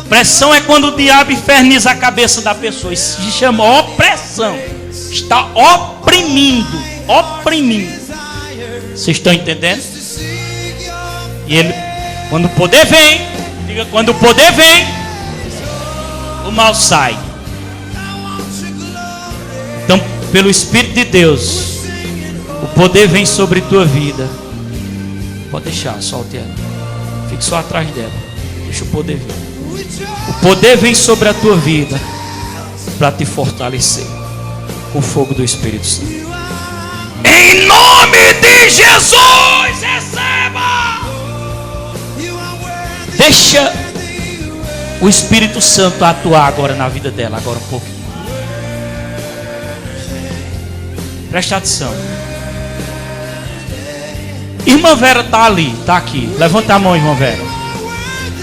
Opressão é quando o diabo inferniza a cabeça da pessoa. Isso se chama opressão. Está oprimindo. Vocês estão entendendo? E ele, quando o poder vem, diga, quando o poder vem, o mal sai. Então, pelo Espírito de Deus, o poder vem sobre tua vida. Pode deixar, solte ela. Fique só atrás dela. Deixa o poder vir. O poder vem sobre a tua vida para te fortalecer com o fogo do Espírito Santo. Em nome de Jesus, receba! Deixa o Espírito Santo atuar agora na vida dela, agora um pouquinho. Presta atenção. Irmã Vera está ali, está aqui. Levanta a mão, irmã Vera.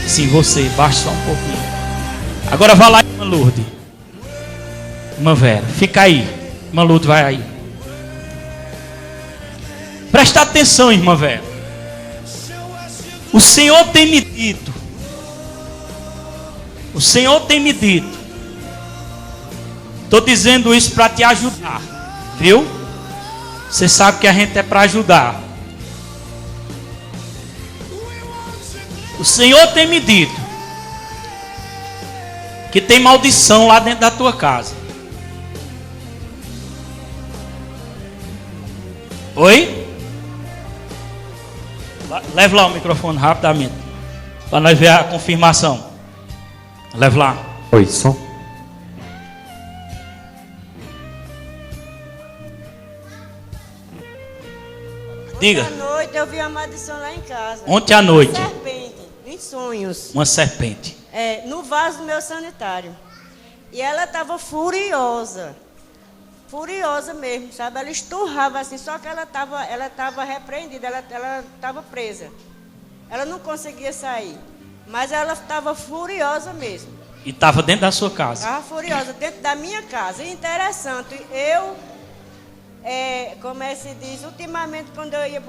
Sim, você, baixa só um pouquinho. Agora vai lá, irmã Lourdes. Irmã Vera, fica aí. Irmã Lourdes, vai aí. Presta atenção, irmã Vera. O Senhor tem me dito. O Senhor tem me dito. Estou dizendo isso para te ajudar. Viu? Você sabe que a gente é para ajudar. O Senhor tem me dito que tem maldição lá dentro da tua casa. Oi? Leve lá o microfone rapidamente, para nós ver a confirmação. Leve lá. Oi, som. Diga. Ontem à noite eu vi uma maldição lá em casa. Ontem à noite. Uma serpente, em sonhos. Uma serpente. No vaso do meu sanitário. E ela estava furiosa. Furiosa mesmo, sabe? Ela esturrava assim, só que ela estava repreendida, ela estava presa. Ela não conseguia sair. Mas ela estava furiosa mesmo. E estava dentro da sua casa. Estava furiosa, dentro da minha casa. E interessante, como é que se diz, ultimamente quando eu ia,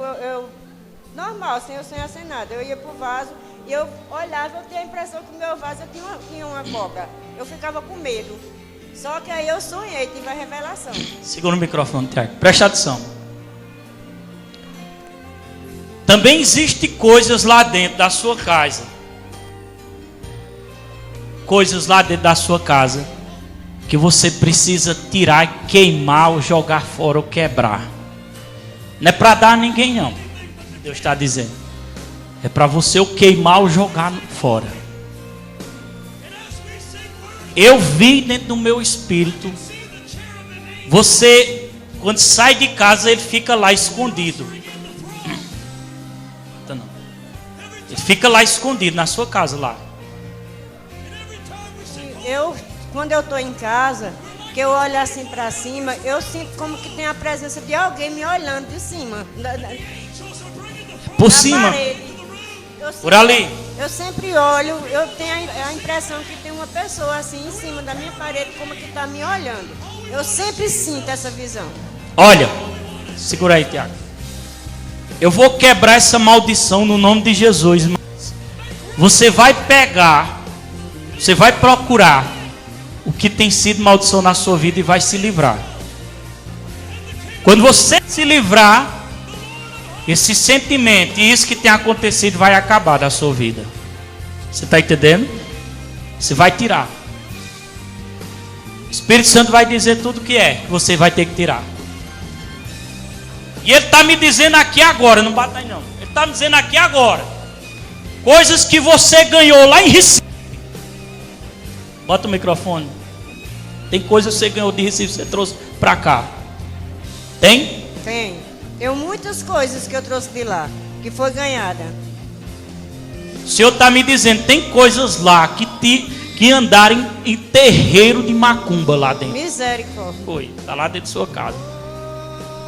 normal, sem eu sonhar sem nada, eu ia para o vaso e eu olhava, eu tinha a impressão que o meu vaso tinha uma cobra. Eu ficava com medo. Só que aí eu sonhei, tive a revelação. Segura o microfone, Tiago. Presta atenção. Também existem coisas lá dentro da sua casa. Coisas lá dentro da sua casa que você precisa tirar, queimar, ou jogar fora, ou quebrar. Não é para dar a ninguém, não. Deus está dizendo. É para você ou queimar ou jogar fora. Eu vi dentro do meu espírito. Você, quando sai de casa, ele fica lá escondido. Ele fica lá escondido na sua casa lá. Quando eu estou em casa, que eu olho assim para cima, eu sinto como que tem a presença de alguém me olhando de cima. Por cima? Por ali? Eu sempre olho, eu tenho a impressão que tem uma pessoa assim em cima da minha parede, como que está me olhando. Eu sempre sinto essa visão. Olha, segura aí, Tiago. Eu vou quebrar essa maldição no nome de Jesus. Você vai pegar, você vai procurar o que tem sido maldição na sua vida e vai se livrar. Quando você se livrar, esse sentimento e isso que tem acontecido vai acabar da sua vida. Você está entendendo? Você vai tirar. O Espírito Santo vai dizer tudo o que é. Você vai ter que tirar. E Ele está me dizendo aqui agora. Não bata aí não. Ele está me dizendo aqui agora. Coisas que você ganhou lá em Recife. Bota o microfone. Tem coisas que você ganhou de Recife, você trouxe para cá. Tem? Tem. Tem muitas coisas que eu trouxe de lá, que foi ganhada. O Senhor está me dizendo, tem coisas lá que andarem em terreiro de macumba lá dentro. Misericórdia. Foi, está lá dentro da sua casa.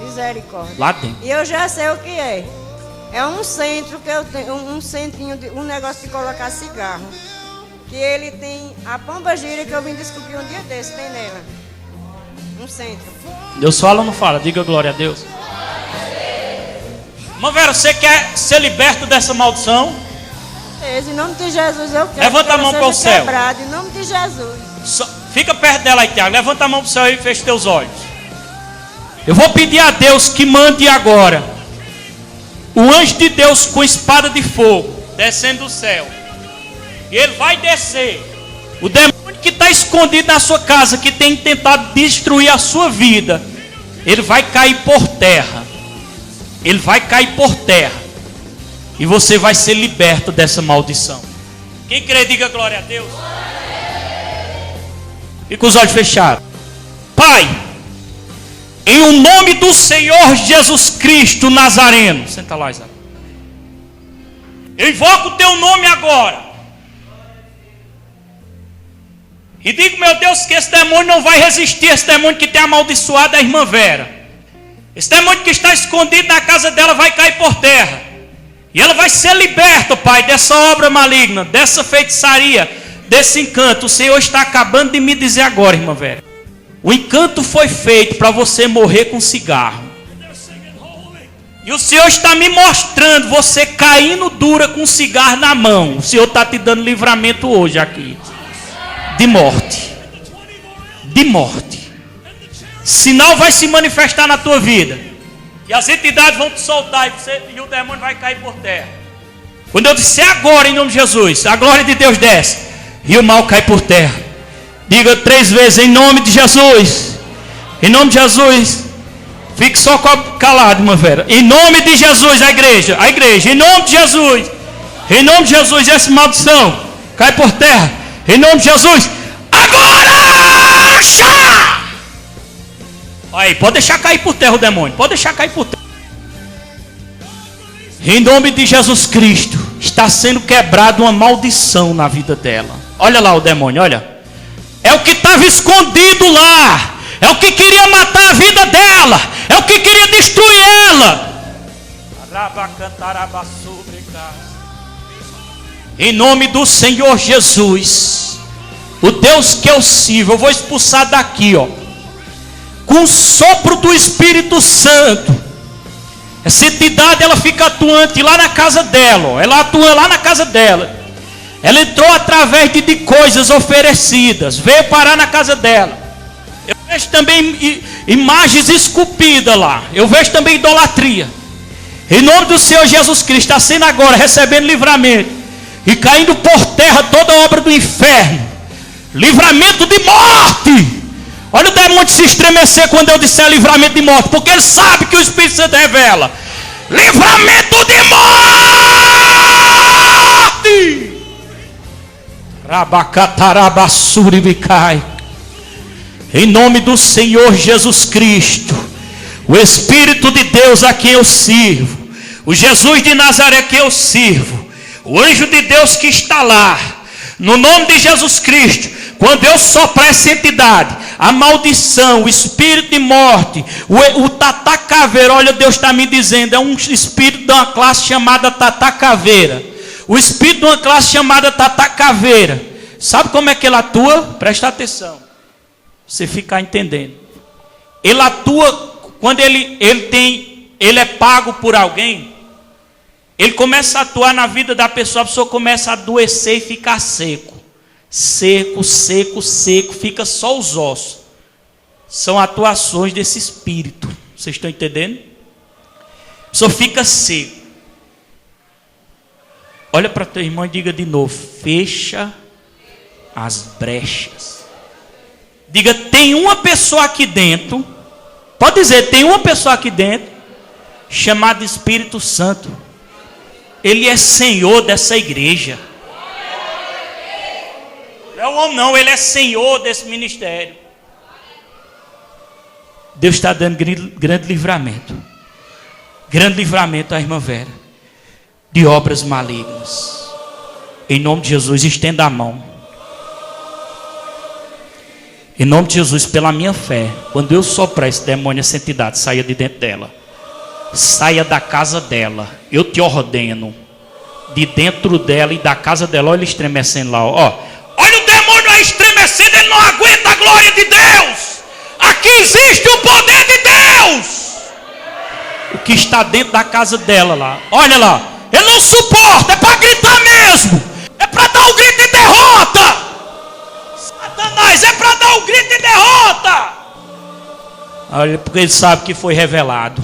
Misericórdia. Lá dentro. E eu já sei o que é. É um centro que eu tenho, um centrinho, um negócio de colocar cigarro. Que ele tem a pomba-gira que eu vim descobrir um dia desse, tem nela. Um centro. Deus fala ou não fala? Diga glória a Deus. Irmã Vera, você quer ser liberto dessa maldição? Em nome de Jesus eu quero. Levanta a mão para o céu. Quebrado, em nome de Jesus. Fica perto dela aí, Tiago. Levanta a mão para o céu e fecha teus olhos. Eu vou pedir a Deus que mande agora o anjo de Deus com espada de fogo descendo do céu. E ele vai descer. O demônio que está escondido na sua casa, que tem tentado destruir a sua vida, ele vai cair por terra. Ele vai cair por terra. E você vai ser liberto dessa maldição. Quem crê, diga glória a Deus. Fica com os olhos fechados. Pai, em o nome do Senhor Jesus Cristo Nazareno. Senta lá, Isaac. Eu invoco o teu nome agora. E digo, meu Deus, que esse demônio não vai resistir. Esse demônio que tem amaldiçoado a irmã Vera. Esse demônio que está escondido na casa dela vai cair por terra. E ela vai ser liberta, Pai, dessa obra maligna, dessa feitiçaria, desse encanto. O Senhor está acabando de me dizer agora, irmã Vera. O encanto foi feito para você morrer com cigarro. E o Senhor está me mostrando você caindo dura com cigarro na mão. O Senhor está te dando livramento hoje aqui. De morte. De morte. Sinal vai se manifestar na tua vida. E as entidades vão te soltar e o demônio vai cair por terra. Quando eu disser agora em nome de Jesus, a glória de Deus desce e o mal cai por terra. Diga 3 vezes em nome de Jesus. Em nome de Jesus. Fique só calado, irmã Vera. Em nome de Jesus, a igreja, em nome de Jesus. Em nome de Jesus, essa maldição cai por terra. Em nome de Jesus. Agora! Chá! Aí, pode deixar cair por terra o demônio. Pode deixar cair por terra. Em nome de Jesus Cristo, está sendo quebrada uma maldição na vida dela. Olha lá o demônio, olha. É o que estava escondido lá. É o que queria matar a vida dela. É o que queria destruir ela. Em nome do Senhor Jesus, o Deus que eu sirvo, eu vou expulsar daqui, ó, com o sopro do Espírito Santo. Essa entidade, ela fica atuante lá na casa dela, ó. Ela atua lá na casa dela. Ela entrou através de coisas oferecidas, veio parar na casa dela. Eu vejo também imagens esculpidas lá. Eu vejo também idolatria. Em nome do Senhor Jesus Cristo, está sendo agora recebendo livramento e caindo por terra toda a obra do inferno. Livramento de morte. Olha o demônio se estremecer quando eu disser livramento de morte, porque ele sabe que o Espírito Santo revela. Livramento de morte. Rabacatarabasuribicai. Em nome do Senhor Jesus Cristo, o Espírito de Deus a quem eu sirvo, o Jesus de Nazaré a quem eu sirvo, o anjo de Deus que está lá, no nome de Jesus Cristo, quando eu soprar essa entidade, a maldição, o espírito de morte, o tatacaveira, olha, Deus está me dizendo, é um espírito de uma classe chamada tatacaveira. O espírito de uma classe chamada tatacaveira, sabe como é que ele atua? Presta atenção, você ficar entendendo. Ele atua quando ele é pago por alguém. Ele começa a atuar na vida da pessoa, a pessoa começa a adoecer e ficar seco. Seco, seco, seco, fica só os ossos. São atuações desse espírito. Vocês estão entendendo? A pessoa fica seco. Olha para teu irmão e diga de novo: fecha as brechas. Diga, tem uma pessoa aqui dentro. Pode dizer, tem uma pessoa aqui dentro chamada Espírito Santo. Ele é Senhor dessa igreja. Não é o homem não, ele é Senhor desse ministério. Deus está dando grande livramento. Grande livramento à irmã Vera de obras malignas. Em nome de Jesus, estenda a mão. Em nome de Jesus, pela minha fé, quando eu soprar esse demônio, essa entidade, saia de dentro dela. Saia da casa dela. Eu te ordeno. De dentro dela e da casa dela. Olha ele estremecendo lá. Ó. Olha o demônio aí estremecendo. Ele não aguenta a glória de Deus. Aqui existe o poder de Deus. O que está dentro da casa dela lá. Olha lá. Ele não suporta. É para gritar mesmo. É para dar um grito de derrota. Satanás, é para dar um grito de derrota. Olha, porque ele sabe que foi revelado.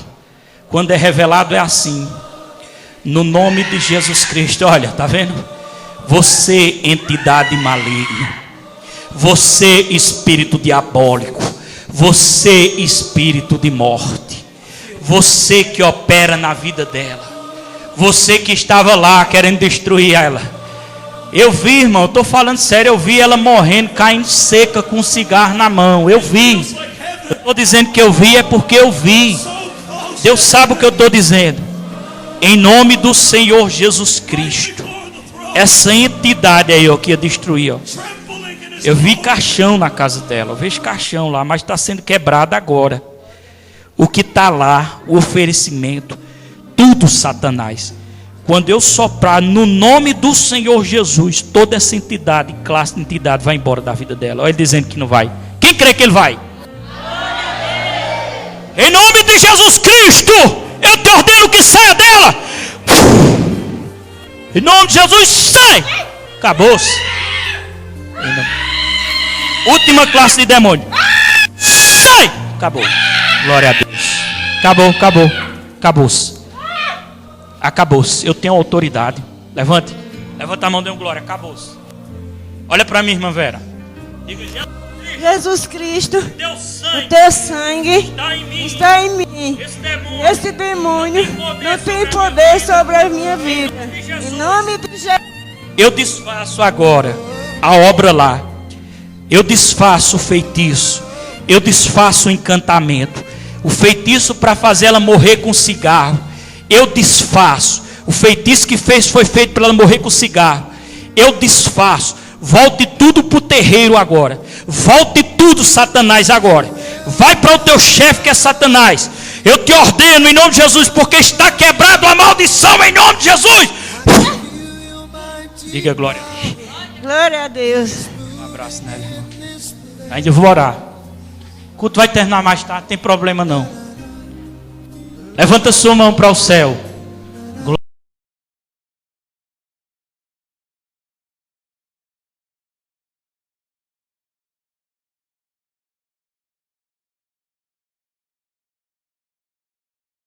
Quando é revelado é assim. No nome de Jesus Cristo. Olha, tá vendo? Você, entidade maligna. Você, espírito diabólico. Você, espírito de morte. Você que opera na vida dela. Você que estava lá querendo destruir ela. Eu vi, irmão, eu estou falando sério. Eu vi ela morrendo, caindo seca com um cigarro na mão. Eu vi. Eu estou dizendo que eu vi é porque eu vi. Deus sabe o que eu estou dizendo. Em nome do Senhor Jesus Cristo. Essa entidade aí, ó, que ia destruir, ó. Eu vi caixão na casa dela. Eu vejo caixão lá, mas está sendo quebrado agora. O que está lá, o oferecimento, tudo, Satanás. Quando eu soprar no nome do Senhor Jesus, toda essa entidade, classe de entidade, vai embora da vida dela. Olha ele dizendo que não vai. Quem crê que ele vai? Em nome de Jesus Cristo, eu te ordeno que saia dela. Em nome de Jesus, sai. Acabou-se. Última classe de demônio. Sai. Acabou. Glória a Deus. Acabou. Acabou-se. Acabou-se. Eu tenho autoridade. Levante. Levanta a mão, dê um glória. Acabou-se. Olha para mim, irmã Vera. Diga, Jesus Cristo, o teu sangue está em mim. Esse demônio não tem poder sobre a minha vida. Em nome de Jesus. Eu desfaço agora a obra lá. Eu desfaço o feitiço. Eu desfaço o encantamento. O feitiço para fazer ela morrer com cigarro. Eu desfaço. O feitiço que foi feito para ela morrer com cigarro. Eu desfaço. Volte tudo para o terreiro agora. Volte tudo, Satanás, agora. Vai para o teu chefe que é Satanás. Eu te ordeno em nome de Jesus, porque está quebrado a maldição em nome de Jesus. Diga glória. Glória a Deus. Um abraço nela, irmão. Ainda vou orar. O culto vai terminar mais tarde, não tem problema não. Levanta sua mão para o céu.